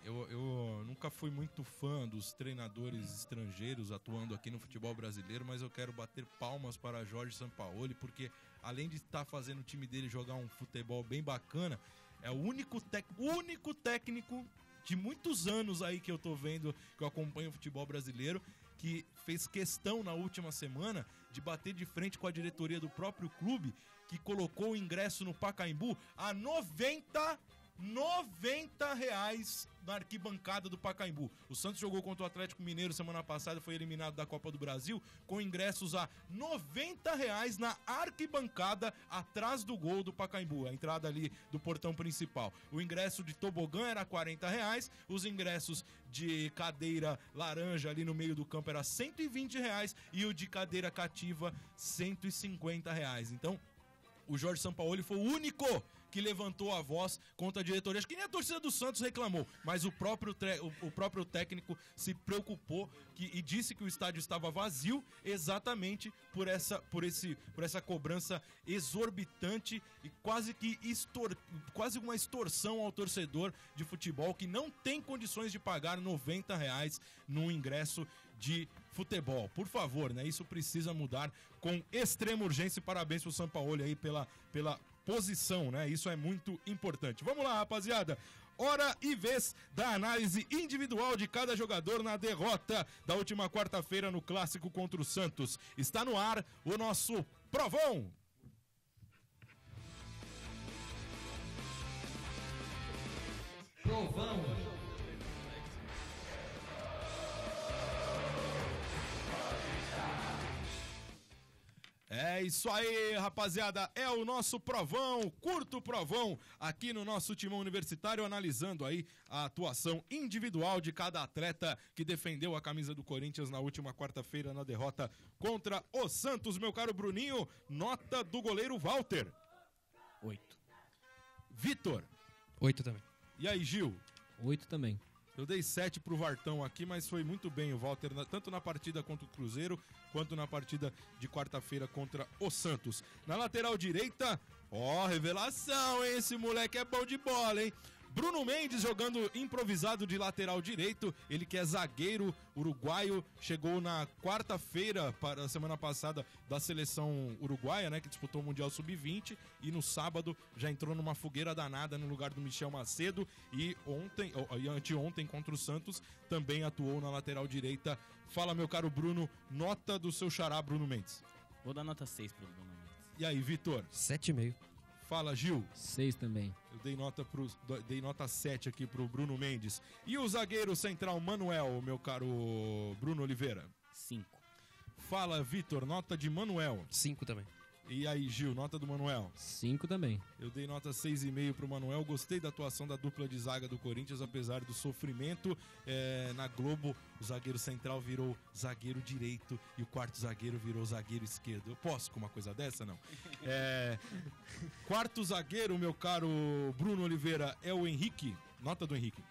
eu nunca fui muito fã dos treinadores estrangeiros atuando aqui no futebol brasileiro, mas eu quero bater palmas para Jorge Sampaoli, porque além de estar fazendo o time dele jogar um futebol bem bacana, é o único técnico de muitos anos aí que eu tô vendo, que eu acompanho o futebol brasileiro, que fez questão na última semana de bater de frente com a diretoria do próprio clube, que colocou o ingresso no Pacaembu a R$90 na arquibancada do Pacaembu. O Santos jogou contra o Atlético Mineiro semana passada, foi eliminado da Copa do Brasil, com ingressos a R$90 na arquibancada atrás do gol do Pacaembu, a entrada ali do portão principal. O ingresso de tobogã era R$40, os ingressos de cadeira laranja ali no meio do campo era R$120 e o de cadeira cativa R$150. Então, o Jorge Sampaoli foi o único que levantou a voz contra a diretoria. Acho que nem a torcida do Santos reclamou, mas o próprio técnico se preocupou e disse que o estádio estava vazio exatamente por essa cobrança exorbitante e quase uma extorsão ao torcedor de futebol que não tem condições de pagar R$90 num ingresso de futebol. Por favor, né? Isso precisa mudar com extrema urgência e parabéns pro Sampaoli aí pela posição, né? Isso é muito importante. Vamos lá, rapaziada. Hora e vez da análise individual de cada jogador na derrota da última quarta-feira no Clássico contra o Santos. Está no ar o nosso Provão. Provão. É isso aí, rapaziada, é o nosso provão, curto provão, aqui no nosso Timão Universitário, analisando aí a atuação individual de cada atleta que defendeu a camisa do Corinthians na última quarta-feira na derrota contra o Santos. Meu caro Bruninho, nota do goleiro Walter. 8. Vitor. 8 também. E aí, Gil? 8 também. Eu dei 7 pro Vartão aqui, mas foi muito bem o Walter, tanto na partida contra o Cruzeiro, quanto na partida de quarta-feira contra o Santos. Na lateral direita, revelação, hein? Esse moleque é bom de bola, hein? Bruno Mendes jogando improvisado de lateral direito, ele que é zagueiro uruguaio, chegou na quarta-feira, para a semana passada, da seleção uruguaia, né, que disputou o Mundial Sub-20, e no sábado já entrou numa fogueira danada no lugar do Michel Macedo, e anteontem contra o Santos também atuou na lateral direita. Fala, meu caro Bruno, nota do seu xará Bruno Mendes. Vou dar nota 6 pro Bruno Mendes. E aí, Vitor? 7,5. Fala, Gil. 6 também. Eu dei nota 7 aqui pro Bruno Mendes. E o zagueiro central Manuel, meu caro Bruno Oliveira? 5. Fala, Vitor, nota de Manuel. 5 também. E aí, Gil, nota do Manuel? 5 também. Eu dei nota 6,5 pro Manuel. Gostei da atuação da dupla de zaga do Corinthians, apesar do sofrimento. Na Globo, o zagueiro central virou zagueiro direito e o quarto zagueiro virou zagueiro esquerdo. Eu posso com uma coisa dessa, não? Quarto zagueiro, meu caro Bruno Oliveira, é o Henrique. Nota do Henrique?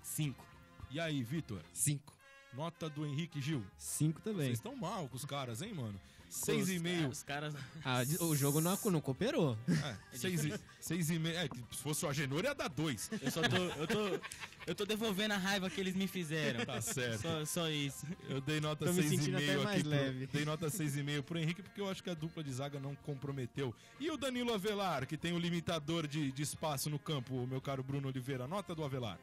5. E aí, Vitor? 5. Nota do Henrique, Gil? 5 também. Vocês estão mal com os caras, hein, mano? 6,5. Os caras... O jogo não cooperou. 6,5. Se fosse o Agenor, ia dar 2. Eu tô devolvendo a raiva que eles me fizeram. Tá certo. Só isso. Eu dei nota 6,5 aqui. Dei nota 6,5 pro Henrique, porque eu acho que a dupla de zaga não comprometeu. E o Danilo Avelar, que tem o limitador de espaço no campo, meu caro Bruno Oliveira. Nota do Avelar?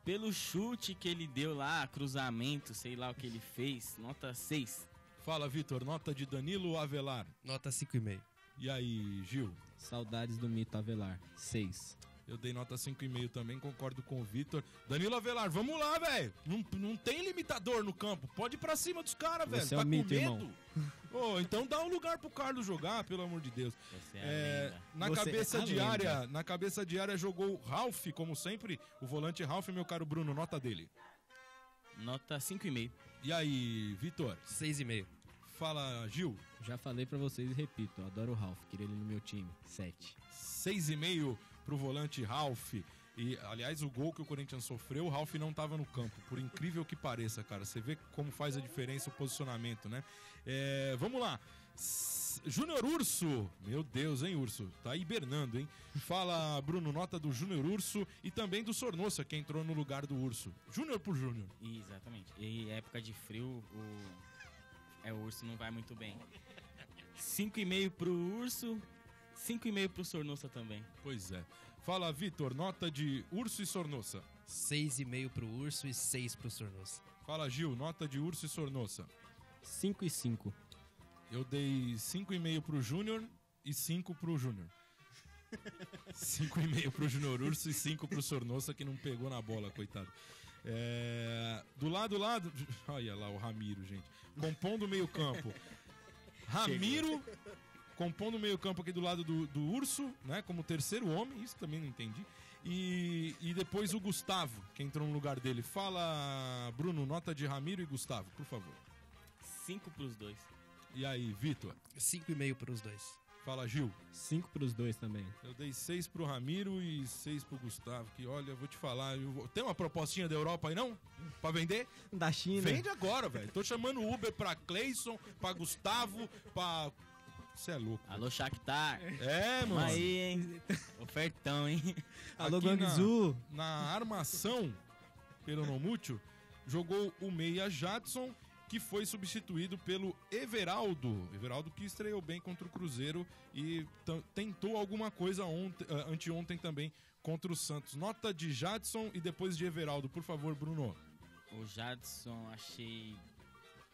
Pelo chute que ele deu lá, cruzamento, sei lá o que ele fez, nota 6. Fala, Vitor, nota de Danilo Avelar. Nota 5,5. E aí, Gil? Saudades do mito Avelar. 6. Eu dei nota 5,5 também, concordo com o Vitor. Danilo Avelar, vamos lá, velho. Não tem limitador no campo. Pode ir pra cima dos caras, velho. Você tá é o mito, com medo? irmão. Então dá um lugar pro Carlos jogar, pelo amor de Deus. Você é na cabeça de área jogou Ralf, como sempre. O volante Ralf, meu caro Bruno, nota dele. Nota 5,5. E aí, Vitor? 6,5. Fala, Gil. Já falei pra vocês e repito, eu adoro o Ralf, queria ele no meu time. 7. 6,5 pro volante Ralf. E, aliás, o gol que o Corinthians sofreu, o Ralf não tava no campo. Por incrível que pareça, cara. Você vê como faz a diferença o posicionamento, né? Vamos lá. Júnior Urso. Meu Deus, hein, Urso? Tá hibernando, hein? Fala, Bruno, nota do Júnior Urso e também do Sornosa, que entrou no lugar do Urso. Júnior por Júnior. Exatamente. E época de frio, o Urso não vai muito bem. 5,5 pro Urso, 5,5 pro Sornosa também. Pois é. Fala, Vitor, nota de Urso e Sornosa. 6,5 pro Urso e 6 pro Sornosa. Fala, Gil, nota de Urso e Sornosa. 5 e 5. Eu dei 5,5 pro Júnior e 5 pro Júnior. 5,5 pro Júnior Urso e 5 pro Sornosa, que não pegou na bola, coitado. Do lado... Olha lá o Ramiro, gente. Compondo o meio campo. Ramiro... Compondo o meio campo aqui do lado do Urso, né? Como terceiro homem, isso também não entendi. E depois o Gustavo, que entrou no lugar dele. Fala, Bruno, nota de Ramiro e Gustavo, por favor. 5 pros dois. E aí, Vitor? 5,5 pros dois. Fala, Gil. 5 pros dois também. Eu dei 6 pro Ramiro e 6 pro Gustavo. Que olha, eu vou te falar. Tem uma propostinha da Europa aí, não? Pra vender? Da China. Vende agora, velho. Tô chamando Uber pra Cleison, pra Gustavo, pra... Você é louco. Alô, Shakhtar. Mano. Aí, hein? Ofertão, hein? Alô, Guangzhou. Na armação, pelo Nomútil, jogou o meia Jadson, que foi substituído pelo Everaldo. Everaldo que estreou bem contra o Cruzeiro e tentou alguma coisa anteontem também contra o Santos. Nota de Jadson e depois de Everaldo, por favor, Bruno. O Jadson achei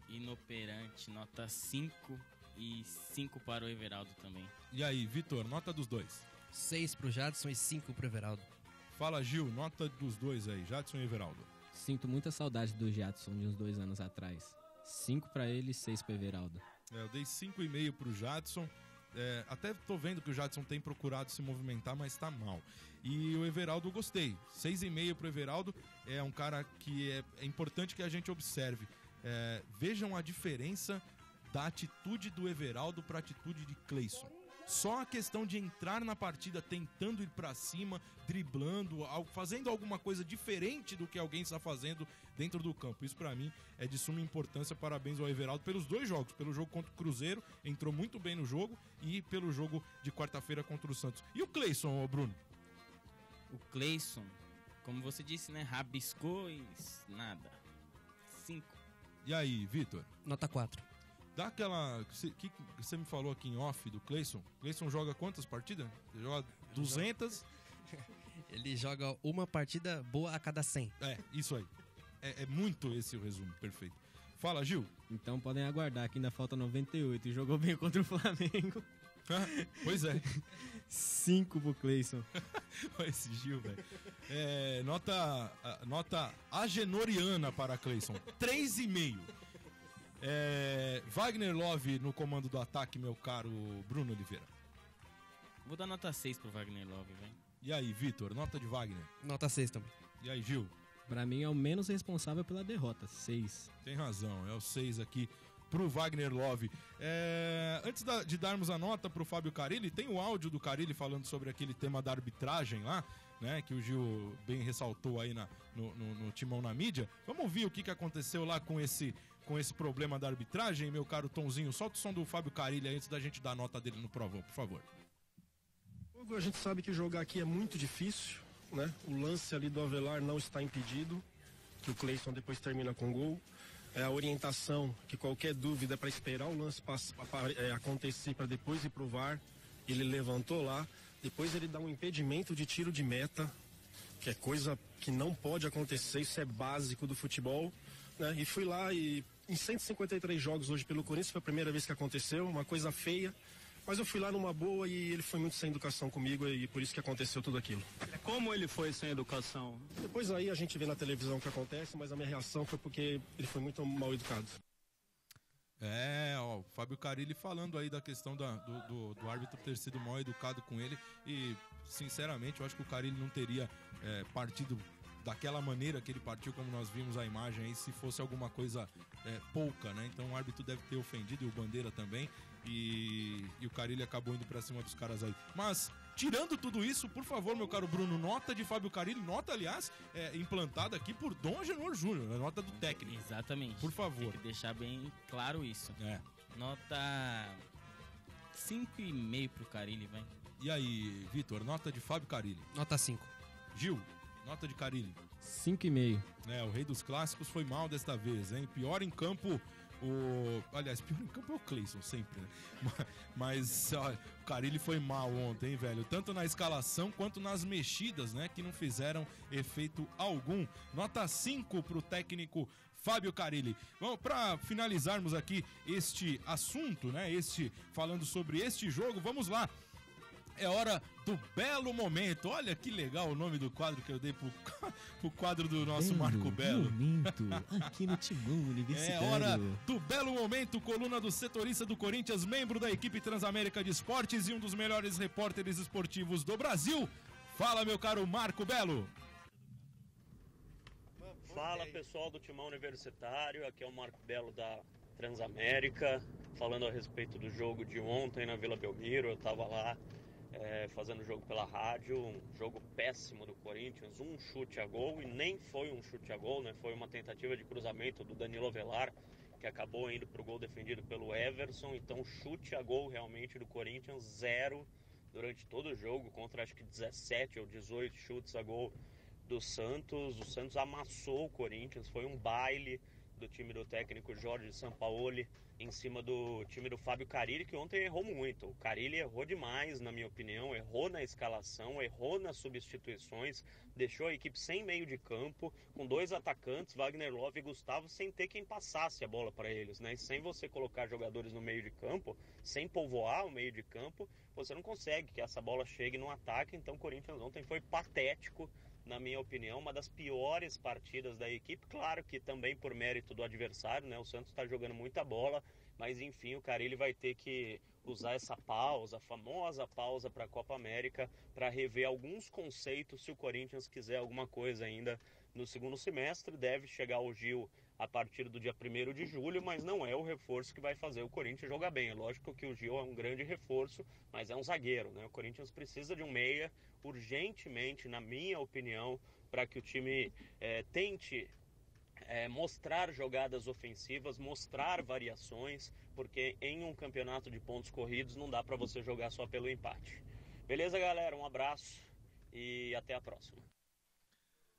inoperante, nota 5 e 5 para o Everaldo também. E aí, Vitor, nota dos dois? 6 pro Jadson e 5 pro Everaldo. Fala, Gil, nota dos dois aí, Jadson e Everaldo. Sinto muita saudade do Jadson de uns 2 anos atrás. 5 pra ele e 6 pro Everaldo. Eu dei 5,5 pro Jadson. Até tô vendo que o Jadson tem procurado se movimentar, mas tá mal. E o Everaldo eu gostei. 6,5 pro Everaldo. É um cara que é importante que a gente observe. Vejam a diferença da atitude do Everaldo para a atitude de Cleison. Só a questão de entrar na partida tentando ir para cima, driblando, fazendo alguma coisa diferente do que alguém está fazendo dentro do campo. Isso para mim é de suma importância. Parabéns ao Everaldo pelos 2 jogos. Pelo jogo contra o Cruzeiro, entrou muito bem no jogo, e pelo jogo de quarta-feira contra o Santos. E o Cleison, Bruno? O Cleison, como você disse, né? Rabiscou e nada. 5. E aí, Vitor? Nota 4. Dá aquela... que você me falou aqui em off do Cleison. Cleison joga quantas partidas? Ele joga 200? Ele joga uma partida boa a cada 100. Isso aí. É muito esse o resumo, perfeito. Fala, Gil. Então podem aguardar que ainda falta 98 e jogou bem contra o Flamengo. Pois é. 5 pro Cleison. Esse Gil, velho. Nota agenoriana para Cleison. 3,5. Wagner Love no comando do ataque, meu caro Bruno Oliveira. Vou dar nota 6 pro Wagner Love, velho. E aí, Vitor, nota de Wagner? Nota 6 também. E aí, Gil? Pra mim é o menos responsável pela derrota, 6. Tem razão, é o 6 aqui pro Wagner Love. Antes de darmos a nota pro Fábio Carille, tem o áudio do Carille falando sobre aquele tema da arbitragem lá, né, que o Gil bem ressaltou aí no Timão na Mídia. Vamos ouvir o que aconteceu lá com esse problema da arbitragem, meu caro Tonzinho. Solta o som do Fábio Carille aí antes da gente dar a nota dele no provão, por favor. A gente sabe que jogar aqui é muito difícil, né? O lance ali do Avelar não está impedido, que o Cleison depois termina com gol. A orientação, que qualquer dúvida é para esperar o lance acontecer para depois ir pro VAR. Ele levantou lá, depois ele dá um impedimento de tiro de meta, que é coisa que não pode acontecer, isso é básico do futebol, né? E fui lá e em 153 jogos hoje pelo Corinthians foi a primeira vez que aconteceu, uma coisa feia. Mas eu fui lá numa boa e ele foi muito sem educação comigo e por isso que aconteceu tudo aquilo. Como ele foi sem educação? Depois aí a gente vê na televisão o que acontece, mas a minha reação foi porque ele foi muito mal educado. O Fábio Carille falando aí da questão do árbitro ter sido mal educado com ele e, sinceramente, eu acho que o Carille não teria partido daquela maneira que ele partiu, como nós vimos a imagem aí, se fosse alguma coisa pouca, né? Então o árbitro deve ter ofendido e o Bandeira também. E o Carille acabou indo pra cima dos caras aí. Mas, tirando tudo isso, por favor, meu caro Bruno, nota de Fábio Carille, nota, aliás, implantada aqui por Dom Agenor Júnior, a nota do técnico. Exatamente. Por favor. Tem que deixar bem claro isso. Nota 5,5 pro Carille, vai. E aí, Vitor, nota de Fábio Carille? Nota 5. Gil, nota de Carille? 5,5. O rei dos clássicos foi mal desta vez, hein? Pior em campo... Aliás, pior em campo é o Cleison, sempre, né? Mas o Carille foi mal ontem, hein, velho? Tanto na escalação quanto nas mexidas, né? Que não fizeram efeito algum. Nota 5 pro técnico Fábio Carille. Bom, pra finalizarmos aqui este assunto, né? Falando sobre este jogo, vamos lá. É hora do belo momento. Olha que legal o nome do quadro que eu dei pro quadro do nosso Marco Belo. Momento, aqui no Timão Universitário. É hora do belo momento, coluna do setorista do Corinthians, membro da equipe Transamérica de Esportes e um dos melhores repórteres esportivos do Brasil. Fala, meu caro Marco Belo. Fala, pessoal do Timão Universitário. Aqui é o Marco Belo da Transamérica, falando a respeito do jogo de ontem na Vila Belmiro. Eu tava lá fazendo o jogo pela rádio, um jogo péssimo do Corinthians, um chute a gol, e nem foi um chute a gol, né? Foi uma tentativa de cruzamento do Danilo Avelar, que acabou indo pro gol defendido pelo Everson. Então chute a gol realmente do Corinthians, 0 durante todo o jogo, contra acho que 17 ou 18 chutes a gol do Santos. O Santos amassou o Corinthians, foi um baile do time do técnico Jorge Sampaoli em cima do time do Fábio Carille, que ontem errou muito. O Carille errou demais, na minha opinião, errou na escalação, errou nas substituições, deixou a equipe sem meio de campo, com 2 atacantes, Wagner Love e Gustavo, sem ter quem passasse a bola para eles, né? E sem você colocar jogadores no meio de campo, sem povoar o meio de campo, você não consegue que essa bola chegue no ataque. Então o Corinthians ontem foi patético, na minha opinião, uma das piores partidas da equipe. Claro que também por mérito do adversário, né? O Santos está jogando muita bola, mas enfim, o Carille vai ter que usar essa pausa, a famosa pausa para a Copa América, para rever alguns conceitos se o Corinthians quiser alguma coisa ainda no segundo semestre. Deve chegar o Gil a partir do dia 1º de julho, mas não é o reforço que vai fazer o Corinthians jogar bem. É lógico que o Gil é um grande reforço, mas é um zagueiro, né? O Corinthians precisa de um meia urgentemente, na minha opinião, para que o time tente mostrar jogadas ofensivas, mostrar variações, porque em um campeonato de pontos corridos não dá para você jogar só pelo empate. Beleza, galera? Um abraço e até a próxima.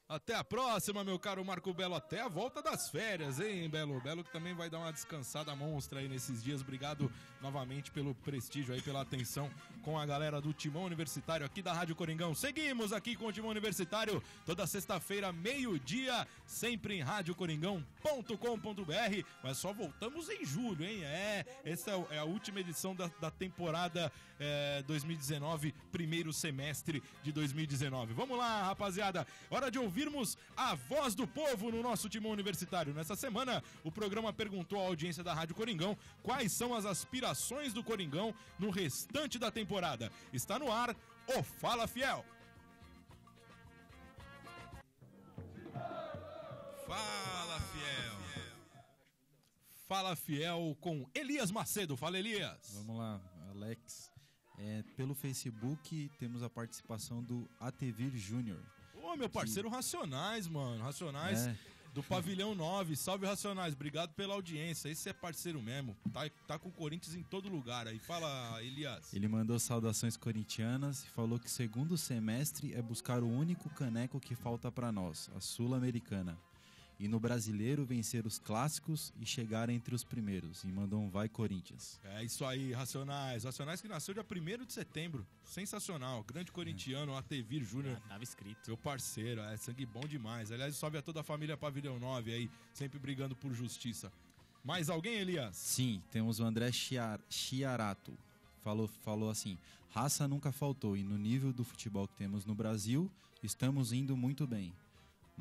Até a próxima, meu caro Marco Belo. Até a volta das férias, hein, Belo? Belo que também vai dar uma descansada monstra aí nesses dias. Obrigado novamente pelo prestígio aí, pela atenção com a galera do Timão Universitário aqui da Rádio Coringão. Seguimos aqui com o Timão Universitário toda sexta-feira, meio-dia, sempre em radiocoringão.com.br. Mas só voltamos em julho, hein? Essa é a última edição da temporada 2019, primeiro semestre de 2019. Vamos lá, rapaziada. Hora de ouvir ouvirmos a voz do povo no nosso Timão Universitário. Nessa semana, o programa perguntou à audiência da Rádio Coringão quais são as aspirações do Coringão no restante da temporada. Está no ar o Fala Fiel. Fala Fiel. Fala Fiel com Elias Macedo. Fala, Elias. Vamos lá, Alex. Pelo Facebook temos a participação do Atevir Júnior. Ô, meu parceiro Racionais, mano. Racionais do Pavilhão 9. Salve, Racionais. Obrigado pela audiência. Esse é parceiro mesmo. Tá com o Corinthians em todo lugar aí. Fala, Elias. Ele mandou saudações corintianas e falou que segundo semestre é buscar o único caneco que falta pra nós, a Sul-Americana. E no Brasileiro vencer os clássicos e chegar entre os primeiros. E mandou um vai Corinthians. É isso aí, Racionais. Racionais que nasceu dia 1º de setembro. Sensacional. Grande corintiano, Atevir Júnior. Tava escrito. Meu parceiro, sangue bom demais. Aliás, salve a toda a família Pavilhão 9 aí, sempre brigando por justiça. Mais alguém, Elias? Sim, temos o André Chiarato. Falou assim, raça nunca faltou e no nível do futebol que temos no Brasil, estamos indo muito bem.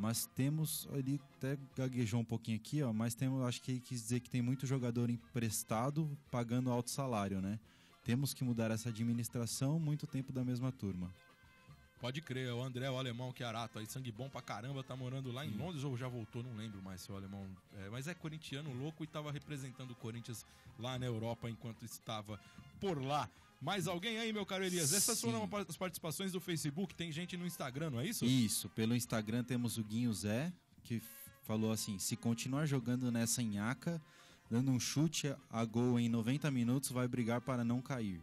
Mas temos, ele até gaguejou um pouquinho aqui, ó, mas temos, acho que ele quis dizer que tem muito jogador emprestado pagando alto salário, né? Temos que mudar essa administração, muito tempo da mesma turma. Pode crer, o André, o alemão Chiarato aí, sangue bom pra caramba, tá morando lá em Londres ou já voltou, não lembro mais se o alemão... mas é corintiano louco e tava representando o Corinthians lá na Europa enquanto estava por lá. Mais alguém aí, meu caro Elias? Essas foram as participações do Facebook, tem gente no Instagram, não é isso? Isso, pelo Instagram temos o Guinho Zé, que falou assim, se continuar jogando nessa nhaca, dando um chute a gol em 90 minutos, vai brigar para não cair.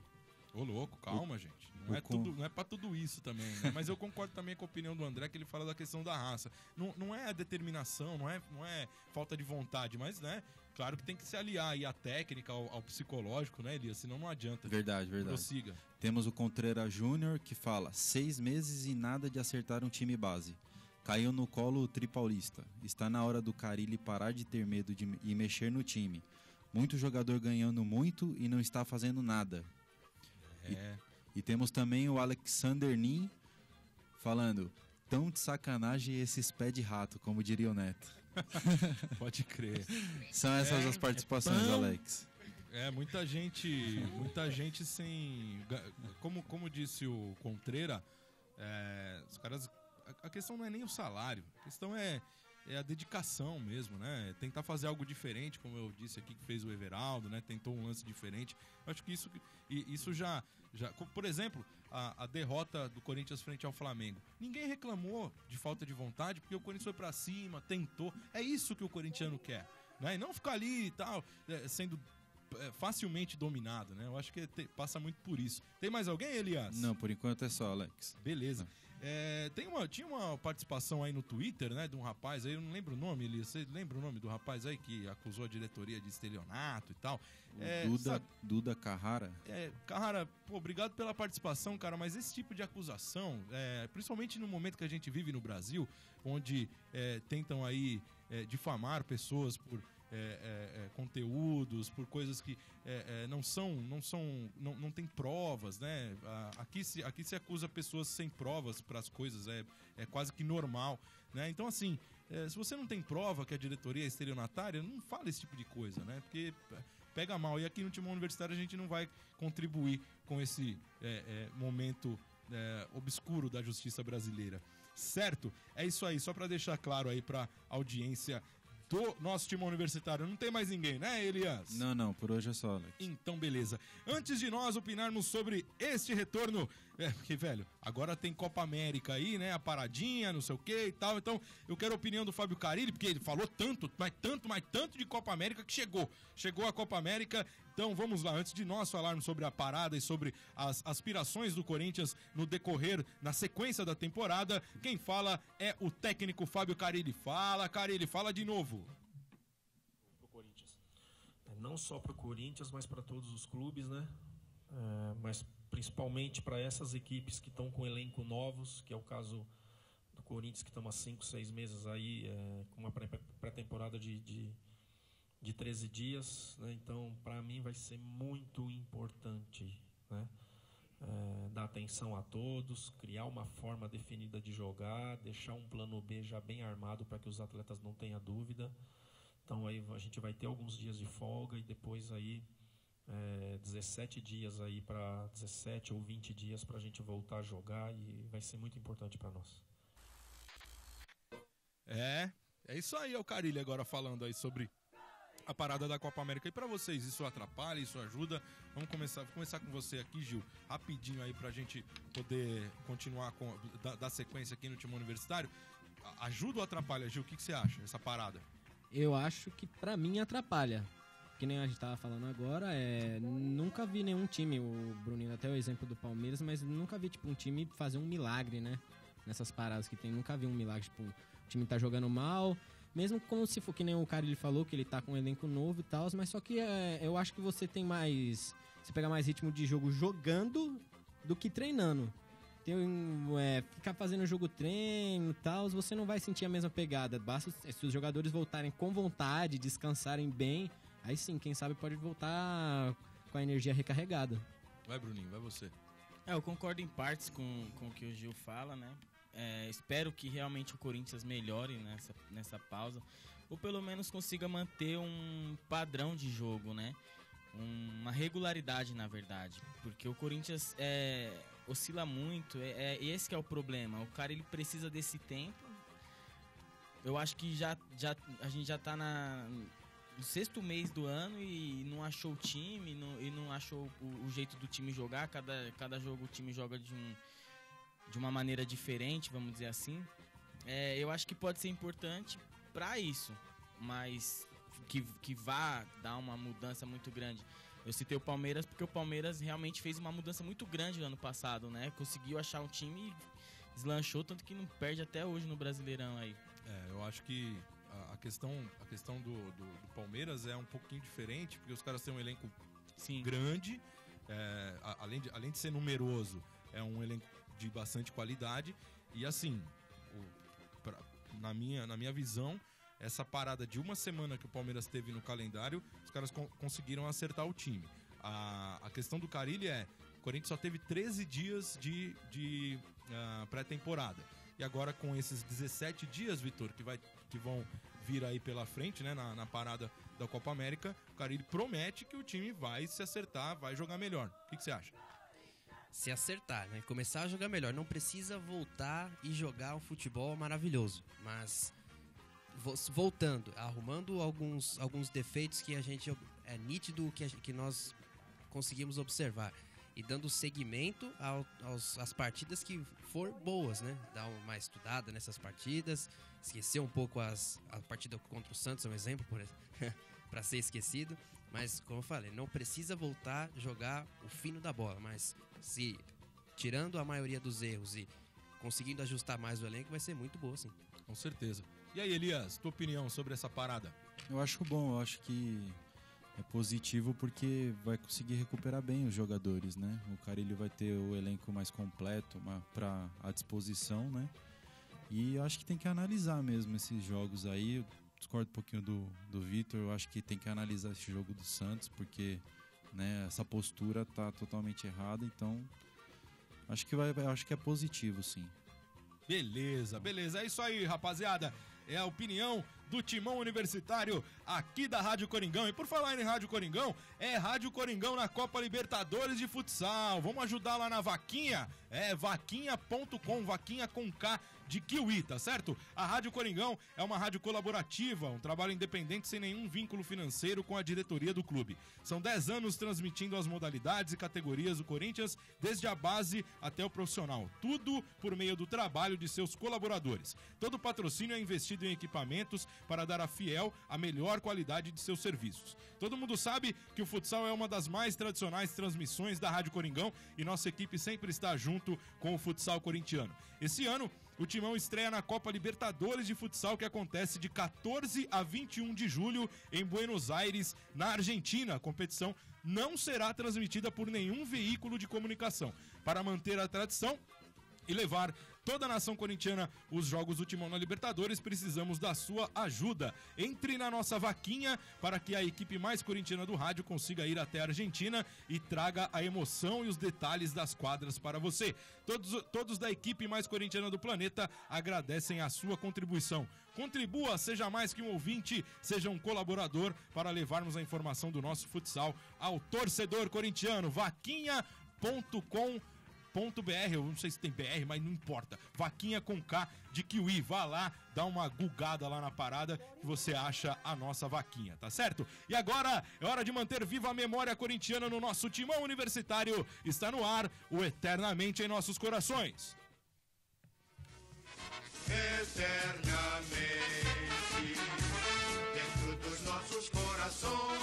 Ô louco, calma, gente. Não é pra tudo isso também, né? Mas eu concordo também com a opinião do André, que ele fala da questão da raça. Não é a determinação, não é falta de vontade, mas, né? Claro que tem que se aliar aí à técnica, ao psicológico, né, Elias? Senão não adianta. Verdade. Prossiga. Temos o Contreira Júnior, que fala 6 meses e nada de acertar um time base. Caiu no colo o tripaulista. Está na hora do Carille parar de ter medo e mexer no time. Muito jogador ganhando muito e não está fazendo nada. E temos também o Alexander Nin falando, tão de sacanagem esses pés de rato, como diria o Neto. Pode crer. São essas as participações, Alex. Muita gente sem... Como disse o Contreira, os caras... A questão não é nem o salário, a questão é a dedicação mesmo, né? Tentar fazer algo diferente, como eu disse aqui que fez o Everaldo, né? Tentou um lance diferente. Eu acho que isso já por exemplo, a derrota do Corinthians frente ao Flamengo. Ninguém reclamou de falta de vontade, porque o Corinthians foi pra cima, tentou. É isso que o corintiano quer, né? E não ficar ali e tal, sendo facilmente dominado, né? Eu acho que passa muito por isso. Tem mais alguém, Elias? Não, por enquanto é só, Alex. Beleza. Tinha uma participação aí no Twitter, né, de um rapaz aí, eu não lembro o nome, Elias. Você lembra o nome do rapaz aí que acusou a diretoria de estelionato e tal? Duda Carrara. Carrara, obrigado pela participação, cara, mas esse tipo de acusação, principalmente no momento que a gente vive no Brasil, onde tentam aí difamar pessoas por conteúdos, por coisas que não tem provas, né? Aqui se acusa pessoas sem provas para as coisas, é quase que normal, né? Então, assim, se você não tem prova que a diretoria é estelionatária, não fala esse tipo de coisa, né? Porque pega mal. E aqui no Timão Universitário a gente não vai contribuir com esse momento obscuro da justiça brasileira, certo? É isso aí, só para deixar claro aí para audiência do nosso Timão Universitário. Não tem mais ninguém, né, Elias? Não, por hoje é só, Alex. Então, beleza. Antes de nós opinarmos sobre este retorno, porque, velho, agora tem Copa América aí, né, a paradinha, não sei o que e tal, então eu quero a opinião do Fábio Carille, porque ele falou tanto de Copa América que chegou a Copa América. Então vamos lá, antes de nós falarmos sobre a parada e sobre as aspirações do Corinthians no decorrer, na sequência da temporada, quem fala é o técnico Fábio Carille. Fala, Carille, fala de novo. Pro Corinthians. Não só pro Corinthians, mas para todos os clubes, né? Mas principalmente para essas equipes que estão com elenco novos, que é o caso do Corinthians, que estamos há 5, 6 meses aí, com uma pré-temporada de 13 dias, né? Então, para mim vai ser muito importante, né? dar atenção a todos, criar uma forma definida de jogar, deixar um plano B já bem armado para que os atletas não tenham dúvida. Então aí a gente vai ter alguns dias de folga e depois aí 17 dias aí para 17 ou 20 dias para a gente voltar a jogar e vai ser muito importante para nós. É isso aí, é o Carille agora falando aí sobre a parada da Copa América. E pra vocês, isso atrapalha, isso ajuda? Vou começar com você aqui, Gil, rapidinho aí pra gente poder continuar dar sequência aqui no Timão Universitário. Ajuda ou atrapalha, Gil? O que você acha, essa parada? Eu acho que pra mim atrapalha. Que nem a gente tava falando agora, nunca vi nenhum time, o Bruninho até o exemplo do Palmeiras, mas nunca vi tipo um time fazer um milagre, né? Nessas paradas que tem, nunca vi um milagre, tipo, o time tá jogando mal, mesmo como se for que nem o cara ele falou, que ele tá com um elenco novo e tal, mas só que eu acho que você tem mais, você pega mais ritmo de jogo jogando do que treinando. Ficar fazendo jogo treino e tal, você não vai sentir a mesma pegada, basta se os jogadores voltarem com vontade, descansarem bem, aí sim, quem sabe pode voltar com a energia recarregada. Vai, Bruninho, vai você. Eu concordo em partes com o que o Gil fala, né? Espero que realmente o Corinthians melhore nessa pausa, ou pelo menos consiga manter um padrão de jogo, né? Uma regularidade, na verdade, porque o Corinthians oscila muito, esse que é o problema. O cara ele precisa desse tempo. Eu acho que a gente já tá no 6º mês do ano e não achou o time, e não achou o jeito do time jogar. Cada jogo o time joga de uma maneira diferente, vamos dizer assim. Eu acho que pode ser importante para isso, mas que vá dar uma mudança muito grande. Eu citei o Palmeiras porque o Palmeiras realmente fez uma mudança muito grande no ano passado, né? Conseguiu achar um time e deslanchou, tanto que não perde até hoje no Brasileirão aí. Eu acho que a questão do Palmeiras é um pouquinho diferente, porque os caras têm um elenco grande, além de ser numeroso, é um elenco de bastante qualidade, e assim, na minha visão, essa parada de uma semana que o Palmeiras teve no calendário, os caras conseguiram acertar o time. A questão do Carille o Corinthians só teve 13 dias de pré-temporada, e agora com esses 17 dias, Vitor, que vão vir aí pela frente, né, na parada da Copa América, o Carille promete que o time vai se acertar, vai jogar melhor. O que você acha? Se acertar, né? Começar a jogar melhor. Não precisa voltar e jogar um futebol maravilhoso, mas voltando, arrumando alguns defeitos que a gente é nítido que nós conseguimos observar e dando seguimento às partidas que for boas, né? Dar uma estudada nessas partidas, esquecer um pouco a partida contra o Santos, é um exemplo para ser esquecido, mas como eu falei, não precisa voltar a jogar o fino da bola, mas se tirando a maioria dos erros e conseguindo ajustar mais o elenco, vai ser muito boa, sim. Com certeza. E aí, Elias, tua opinião sobre essa parada? Eu acho bom, eu acho que é positivo porque vai conseguir recuperar bem os jogadores, né? O Carille vai ter o elenco mais completo à disposição, né? E eu acho que tem que analisar mesmo esses jogos aí. Eu discordo um pouquinho do Vitor, eu acho que tem que analisar esse jogo do Santos, porque, né, essa postura tá totalmente errada, então acho que é positivo, sim. Beleza, é isso aí, rapaziada. É a opinião do Timão Universitário aqui da Rádio Coringão. E por falar em Rádio Coringão, é Rádio Coringão na Copa Libertadores de Futsal. Vamos ajudar lá na vaquinha? Vaquinha.com, vaquinha com K de Kiwi, tá certo? A Rádio Coringão é uma rádio colaborativa, um trabalho independente sem nenhum vínculo financeiro com a diretoria do clube. São 10 anos transmitindo as modalidades e categorias do Corinthians, desde a base até o profissional. Tudo por meio do trabalho de seus colaboradores. Todo o patrocínio é investido em equipamentos para dar à Fiel a melhor qualidade de seus serviços. Todo mundo sabe que o futsal é uma das mais tradicionais transmissões da Rádio Coringão e nossa equipe sempre está junto com o futsal corintiano. Esse ano, o Timão estreia na Copa Libertadores de Futsal, que acontece de 14 a 21 de julho em Buenos Aires, na Argentina. A competição não será transmitida por nenhum veículo de comunicação. Para manter a tradição e levar toda a nação corintiana os jogos do Timão na Libertadores, precisamos da sua ajuda. Entre na nossa vaquinha para que a equipe mais corintiana do rádio consiga ir até a Argentina e traga a emoção e os detalhes das quadras para você. Todos da equipe mais corintiana do planeta agradecem a sua contribuição. Contribua, seja mais que um ouvinte, seja um colaborador para levarmos a informação do nosso futsal ao torcedor corintiano. Vaquinha.com.br, eu não sei se tem BR, mas não importa. Vaquinha com K de Kiwi. Vá lá, dá uma gugada lá na parada que você acha a nossa vaquinha, tá certo? E agora é hora de manter viva a memória corintiana no nosso Timão Universitário. Está no ar o Eternamente em Nossos Corações. Eternamente dentro dos nossos corações.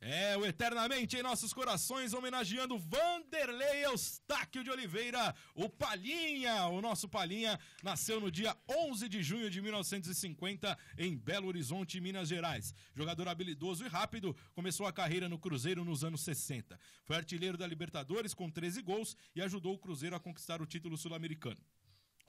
É, o Eternamente em Nossos Corações, homenageando Vanderlei Eustáquio de Oliveira, o Palhinha. O nosso Palhinha nasceu no dia 11 de junho de 1950 em Belo Horizonte, Minas Gerais. Jogador habilidoso e rápido, começou a carreira no Cruzeiro nos anos 60. Foi artilheiro da Libertadores com 13 gols e ajudou o Cruzeiro a conquistar o título sul-americano.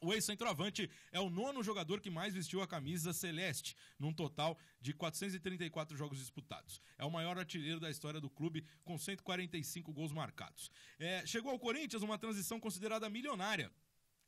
O ex-centroavante é o 9º jogador que mais vestiu a camisa celeste, num total de 434 jogos disputados. É o maior artilheiro da história do clube, com 145 gols marcados. Chegou ao Corinthians uma transição considerada milionária.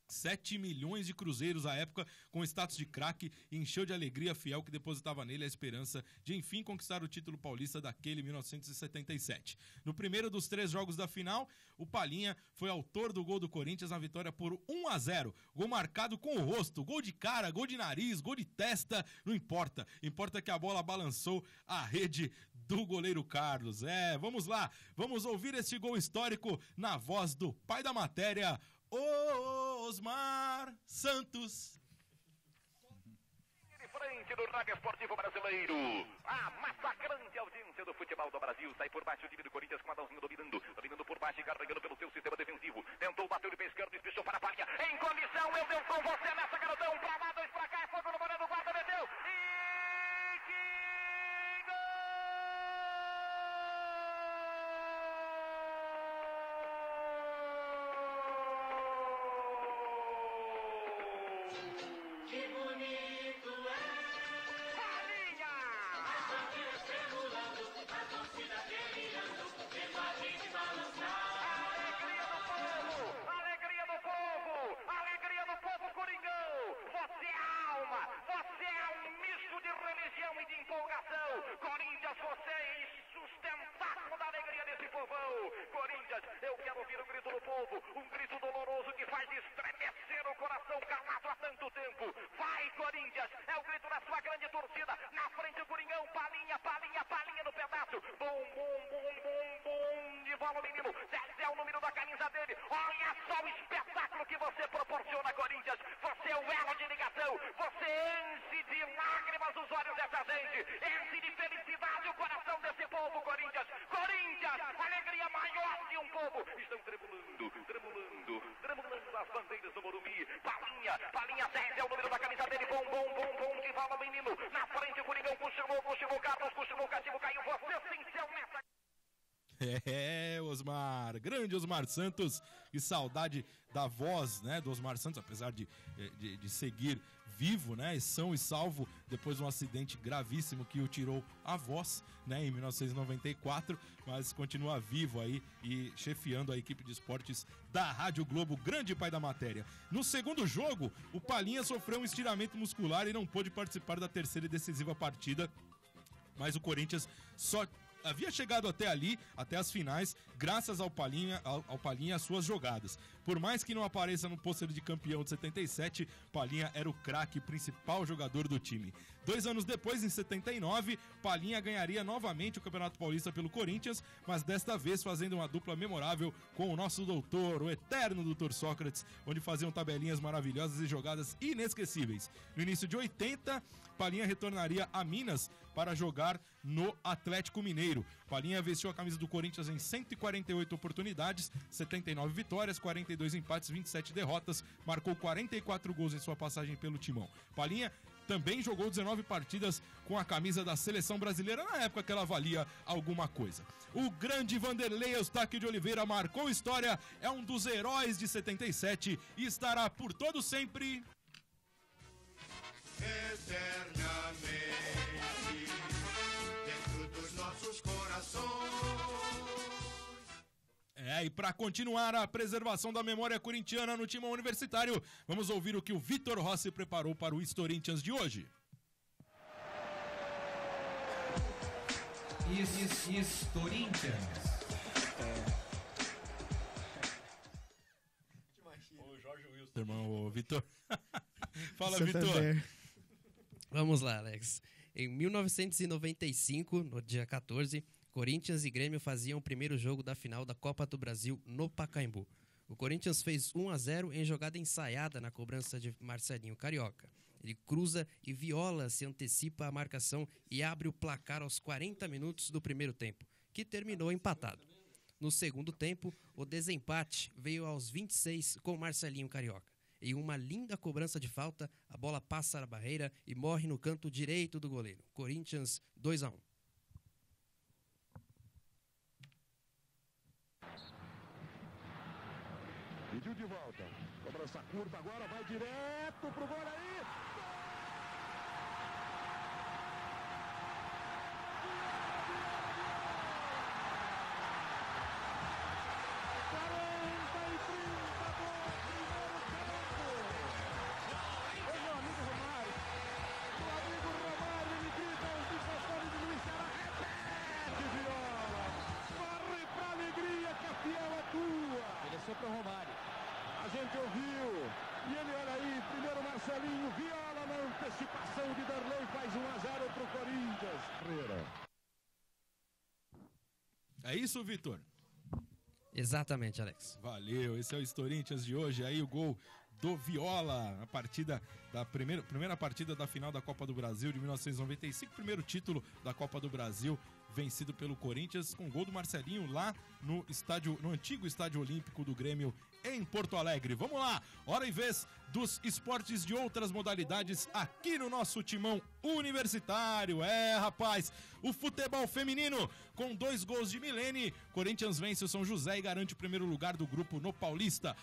7 milhões de cruzeiros à época, com status de craque, e encheu de alegria fiel que depositava nele a esperança de enfim conquistar o título paulista daquele 1977. No primeiro dos 3 jogos da final, o Palhinha foi autor do gol do Corinthians na vitória por 1-0. Gol marcado com o rosto, gol de cara, gol de nariz, gol de testa, não importa. Importa que a bola balançou a rede do goleiro Carlos. Vamos lá, vamos ouvir esse gol histórico na voz do pai da matéria, Osmar Santos. De frente do Rádio Esportivo Brasileiro, a massacrante audiência do futebol do Brasil. Sai por baixo o time do Corinthians com o Adãozinho dominando por baixo e carregando pelo seu sistema defensivo. Tentou, bateu de pé esquerdo, espichou para a Palhinha. Em condição, meu Deus, com você nessa, garotão. Pra lá, 2 pra cá, é fogo no goleiro do guarda, meteu. E que gol! Que bonito é Palhinha! as bandeiras tremulando, a torcida guerreando, vendo a gente balançar. Alegria do povo, Coringão! Você é alma, você é um misto de religião e de empolgação. Corinthians, você é sustentáculo da alegria desse povão. Corinthians, eu quero ouvir o grito do povo, um grito doloroso que faz estremecer o coração calado há tanto tempo. Vai, Corinthians, é o grito da sua grande torcida. Na frente o Coringão, Palhinha, Palhinha, Palhinha no pedaço. Bum, bum, bum, bum, bum, de bola o menino. 10 é o número da camisa dele. Olha só o espetáculo que você proporciona, Corinthians. Você é o elo de ligação. Você enche de lágrimas os olhos dessa gente. Enche de felicidade o coração desse povo, Corinthians. Corinthians, alegria maior de um povo. Estão tremulando, tremulando, tremulando as bandeiras do Morumbi. Palhinha, Palhinha, 10 é o número da camisa dele. Bom, bom, bom, bom, de bola o menino. Na frente o Coringão, cochilou Carlos, cochilou, cativo, caiu. Você sim, seu meta. Osmar, grande Osmar Santos, e saudade da voz, né, do Osmar Santos, apesar de seguir vivo, né, são e salvo depois de um acidente gravíssimo que o tirou a voz, né, em 1994, mas continua vivo aí e chefiando a equipe de esportes da Rádio Globo, grande pai da matéria. No segundo jogo, o Palhinha sofreu um estiramento muscular e não pôde participar da terceira e decisiva partida, mas o Corinthians só havia chegado até ali, até as finais, graças ao Palhinha e às suas jogadas. Por mais que não apareça no pôster de campeão de 77, Palhinha era o craque, principal jogador do time. 2 anos depois, em 79, Palhinha ganharia novamente o Campeonato Paulista pelo Corinthians, mas desta vez fazendo uma dupla memorável com o nosso doutor, o eterno doutor Sócrates, onde faziam tabelinhas maravilhosas e jogadas inesquecíveis. No início de 80, Palhinha retornaria a Minas para jogar no Atlético Mineiro. Palhinha vestiu a camisa do Corinthians em 148 oportunidades, 79 vitórias, 42 empates, 27 derrotas, marcou 44 gols em sua passagem pelo Timão. Palhinha também jogou 19 partidas com a camisa da seleção brasileira, na época que ela valia alguma coisa. O grande Vanderlei Eustáquio de Oliveira marcou história, é um dos heróis de 77 e estará por todo sempre... Eternamente dentro dos nossos corações. E para continuar a preservação da memória corintiana no Timão Universitário, vamos ouvir o que o Vitor Rossi preparou para o Historíntians de hoje. Historíntians. O Jorge Wilson, irmão, o Vitor. Fala, Você Vitor. também. Vamos lá, Alex. Em 1995, no dia 14, Corinthians e Grêmio faziam o primeiro jogo da final da Copa do Brasil no Pacaembu. O Corinthians fez 1-0 em jogada ensaiada na cobrança de Marcelinho Carioca. Ele cruza e Viola se antecipa a marcação e abre o placar aos 40 minutos do primeiro tempo, que terminou empatado. No segundo tempo, o desempate veio aos 26 com Marcelinho Carioca. Em uma linda cobrança de falta, a bola passa na barreira e morre no canto direito do goleiro. Corinthians 2-1. Pediu de volta. Cobrança curta agora, vai direto pro gol aí. Para Romário. A gente ouviu. E ele, olha aí, primeiro Marcelinho, Viola na antecipação de Darley, faz 1-0 pro Corinthians. É isso, Vitor? Exatamente, Alex. Valeu, esse é o Historíntians de hoje. Aí o gol do Viola, a partida da primeira partida da final da Copa do Brasil de 1995, primeiro título da Copa do Brasil, vencido pelo Corinthians, com gol do Marcelinho lá no antigo Estádio Olímpico do Grêmio em Porto Alegre. Vamos lá, hora e vez dos esportes de outras modalidades aqui no nosso Timão Universitário. Rapaz, o futebol feminino com 2 gols de Milene, Corinthians vence o São José e garante o primeiro lugar do grupo no Paulista.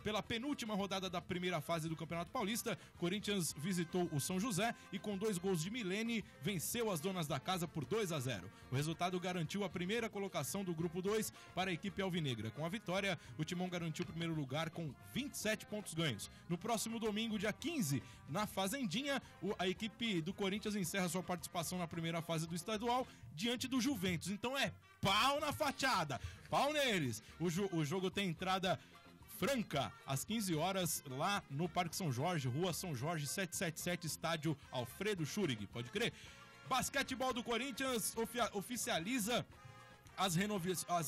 Pela penúltima rodada da primeira fase do Campeonato Paulista, Corinthians visitou o São José e com 2 gols de Milene venceu as donas da casa por 2-0. O resultado garantiu a primeira colocação do grupo 2 para a equipe alvinegra. Com a vitória, o Timão garantiu o primeiro lugar com 27 pontos ganhos. No próximo domingo, dia 15, na Fazendinha, a equipe do Corinthians encerra sua participação na primeira fase do estadual diante do Juventus. Então é pau na fachada, pau neles. O jogo tem entrada franca às 15 horas lá no Parque São Jorge, Rua São Jorge 777, estádio Alfredo Schurig, pode crer? Basquetebol do Corinthians oficializa as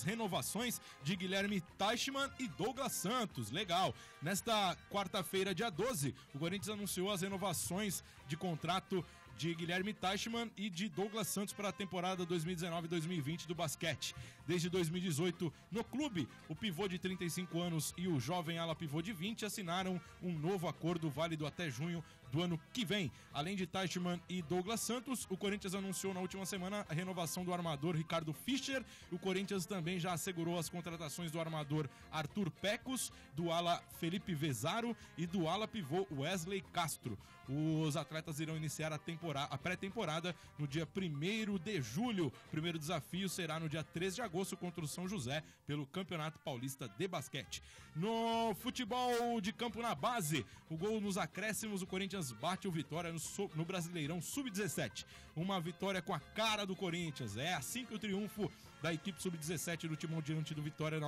renovações de Guilherme Teichmann e Douglas Santos. Legal. Nesta quarta-feira, dia 12, o Corinthians anunciou as renovações de contrato de Guilherme Teichmann e de Douglas Santos para a temporada 2019-2020 do basquete. Desde 2018, no clube, o pivô de 35 anos e o jovem ala pivô de 20 assinaram um novo acordo válido até junho do ano que vem. Além de Teichmann e Douglas Santos, o Corinthians anunciou na última semana a renovação do armador Ricardo Fischer. O Corinthians também já assegurou as contratações do armador Arthur Pecos, do ala Felipe Vezaro e do ala pivô Wesley Castro. Os atletas irão iniciar a pré-temporada no dia 1º de julho. O primeiro desafio será no dia 13 de agosto contra o São José pelo Campeonato Paulista de Basquete. No futebol de campo na base, o gol nos acréscimos, o Corinthians bate o Vitória no Brasileirão Sub-17. Uma vitória com a cara do Corinthians. É assim que o triunfo da equipe Sub-17 do Timão diante do Vitória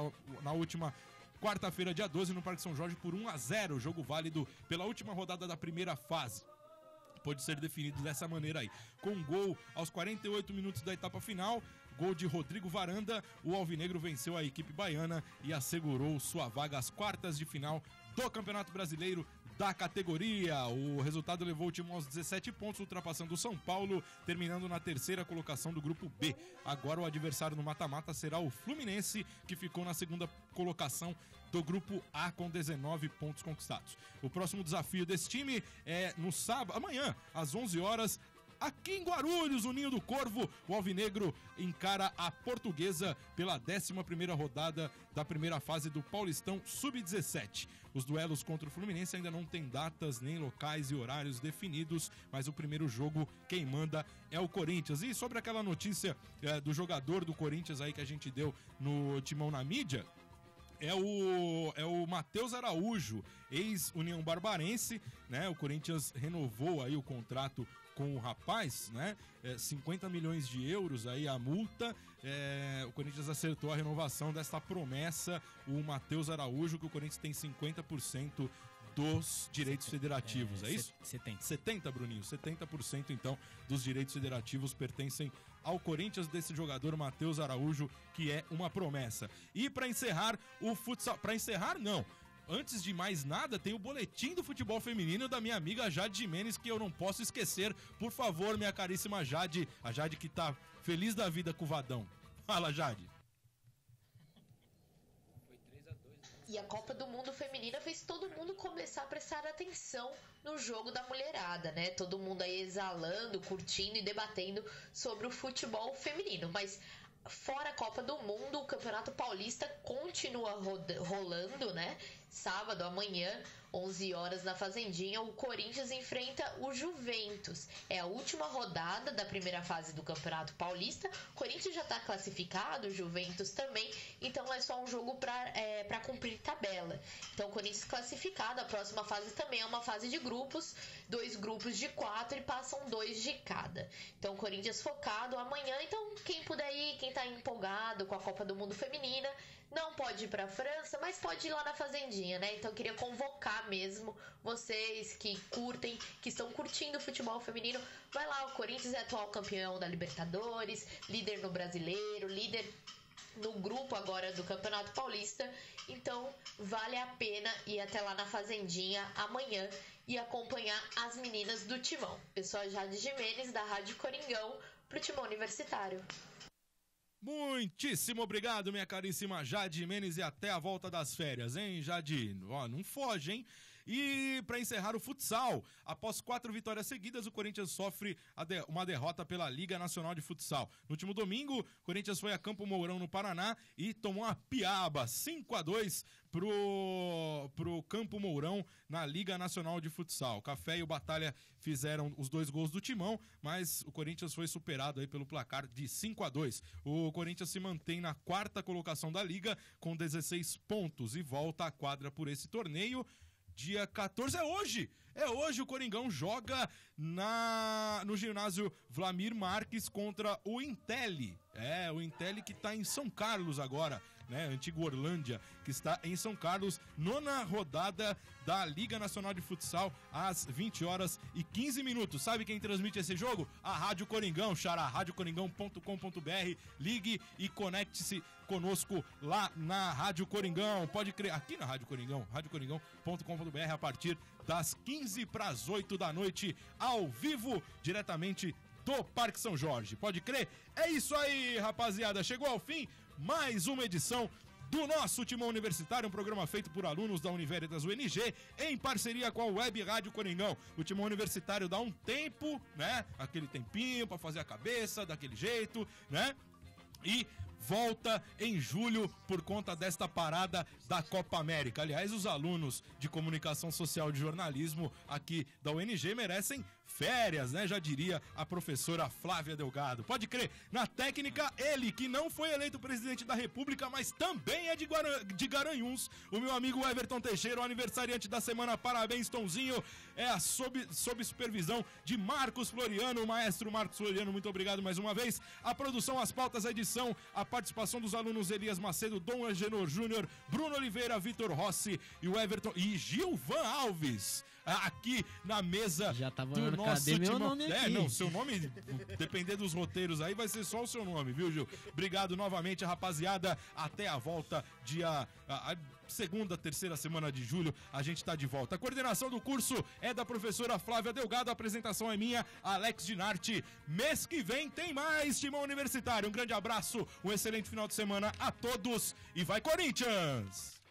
na última quarta-feira, dia 12, no Parque São Jorge, por 1-0, jogo válido pela última rodada da primeira fase. Pode ser definido dessa maneira aí. Com um gol aos 48 minutos da etapa final, gol de Rodrigo Varanda, o alvinegro venceu a equipe baiana e assegurou sua vaga às quartas de final do Campeonato Brasileiro da categoria. O resultado levou o Timão aos 17 pontos, ultrapassando o São Paulo, terminando na terceira colocação do grupo B. Agora o adversário no mata-mata será o Fluminense, que ficou na segunda colocação do grupo A com 19 pontos conquistados. O próximo desafio desse time é no sábado, amanhã, às 11 horas, aqui em Guarulhos, no Ninho do Corvo. O Alvinegro encara a Portuguesa pela 11ª rodada da primeira fase do Paulistão Sub-17. Os duelos contra o Fluminense ainda não têm datas, nem locais e horários definidos, mas o primeiro jogo, quem manda é o Corinthians. E sobre aquela notícia do jogador do Corinthians aí que a gente deu no Timão na Mídia, é o Matheus Araújo, ex-União Barbarense, né? O Corinthians renovou aí o contrato com o rapaz, né? 50 milhões de euros aí a multa. O Corinthians acertou a renovação desta promessa, o Matheus Araújo, que o Corinthians tem 50% dos direitos federativos, é isso? 70, Bruninho, 70% então dos direitos federativos pertencem ao Corinthians, desse jogador Matheus Araújo, que é uma promessa. E para encerrar o futsal, antes de mais nada, tem o boletim do futebol feminino da minha amiga Jade Jimenez, que eu não posso esquecer. Por favor, minha caríssima Jade, a Jade que tá feliz da vida com o Vadão. Fala, Jade. E a Copa do Mundo Feminina fez todo mundo começar a prestar atenção no jogo da mulherada, né? Todo mundo aí exalando, curtindo e debatendo sobre o futebol feminino. Mas fora a Copa do Mundo, o Campeonato Paulista continua rolando, né? Sábado, amanhã, 11 horas na Fazendinha, o Corinthians enfrenta o Juventus. É a última rodada da primeira fase do Campeonato Paulista. O Corinthians já está classificado, o Juventus também. Então é só um jogo para cumprir tabela. Então o Corinthians classificado, a próxima fase também é uma fase de grupos. 2 grupos de 4 e passam 2 de cada. Então o Corinthians focado amanhã. Então quem puder ir, quem está empolgado com a Copa do Mundo Feminina, não pode ir para a França, mas pode ir lá na Fazendinha, né? Então eu queria convocar mesmo vocês que curtem, que estão curtindo o futebol feminino. Vai lá, o Corinthians é atual campeão da Libertadores, líder no Brasileiro, líder no grupo agora do Campeonato Paulista. Então vale a pena ir até lá na Fazendinha amanhã e acompanhar as meninas do Timão. Eu sou a Jade Jimenez, da Rádio Coringão, pro Timão Universitário. Muitíssimo obrigado, minha caríssima Jade Jimenez, e até a volta das férias, hein, Jade? Ó, não foge, hein? E para encerrar o futsal, após 4 vitórias seguidas, o Corinthians sofre uma derrota pela Liga Nacional de Futsal. No último domingo, o Corinthians foi a Campo Mourão, no Paraná, e tomou uma piaba, 5-2 pro Campo Mourão na Liga Nacional de Futsal. O Café e o Batalha fizeram os 2 gols do Timão, mas o Corinthians foi superado aí pelo placar de 5-2. O Corinthians se mantém na 4ª colocação da Liga com 16 pontos e volta à quadra por esse torneio. Dia 14 é hoje! É hoje, o Coringão joga no ginásio Vlamir Marques contra o Intelli. O Intelli que está em São Carlos agora, né? Antigo Orlândia, que está em São Carlos, 9ª rodada da Liga Nacional de Futsal, às 20h15. Sabe quem transmite esse jogo? A Rádio Coringão, xará, radiocoringão.com.br. Ligue e conecte-se conosco lá na Rádio Coringão. Pode crer, aqui na Rádio Coringão, radiocoringão.com.br, a partir das 7:45 da noite, ao vivo, diretamente do Parque São Jorge. Pode crer? É isso aí, rapaziada. Chegou ao fim mais uma edição do nosso Timão Universitário, um programa feito por alunos da Univeritas UNG, em parceria com a Web Rádio Coringão. O Timão Universitário dá um tempo, né? Aquele tempinho pra fazer a cabeça, daquele jeito, né? E volta em julho por conta desta parada da Copa América. Aliás, os alunos de comunicação social e de jornalismo aqui da UNG merecem férias, né? Já diria a professora Flávia Delgado. Pode crer, na técnica, ele que não foi eleito presidente da República, mas também é de Garanhuns, o meu amigo Everton Teixeira, o aniversariante da semana. Parabéns, Tonzinho. É sob supervisão de Marcos Floriano, o maestro Marcos Floriano, muito obrigado mais uma vez. A produção, as pautas, a edição, a participação dos alunos Elias Macedo, Dom Agenor Júnior, Bruno Oliveira, Vitor Rossi e o Everton e Gilvan Alves. aqui na mesa já tava do nosso cadê meu Timão. nome aqui? Não, seu nome, depender dos roteiros aí, vai ser só o seu nome, viu, Gil? Obrigado novamente, rapaziada. Até a volta, a segunda, terceira semana de julho, a gente tá de volta. A coordenação do curso é da professora Flávia Delgado, a apresentação é minha, Alex Dinarte. Mês que vem tem mais Timão Universitário. Um grande abraço, um excelente final de semana a todos e vai Corinthians!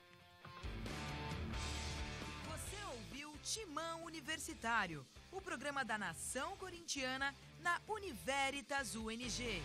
Você ouviu Timão Universitário, o programa da nação corintiana na Univeritas UNG.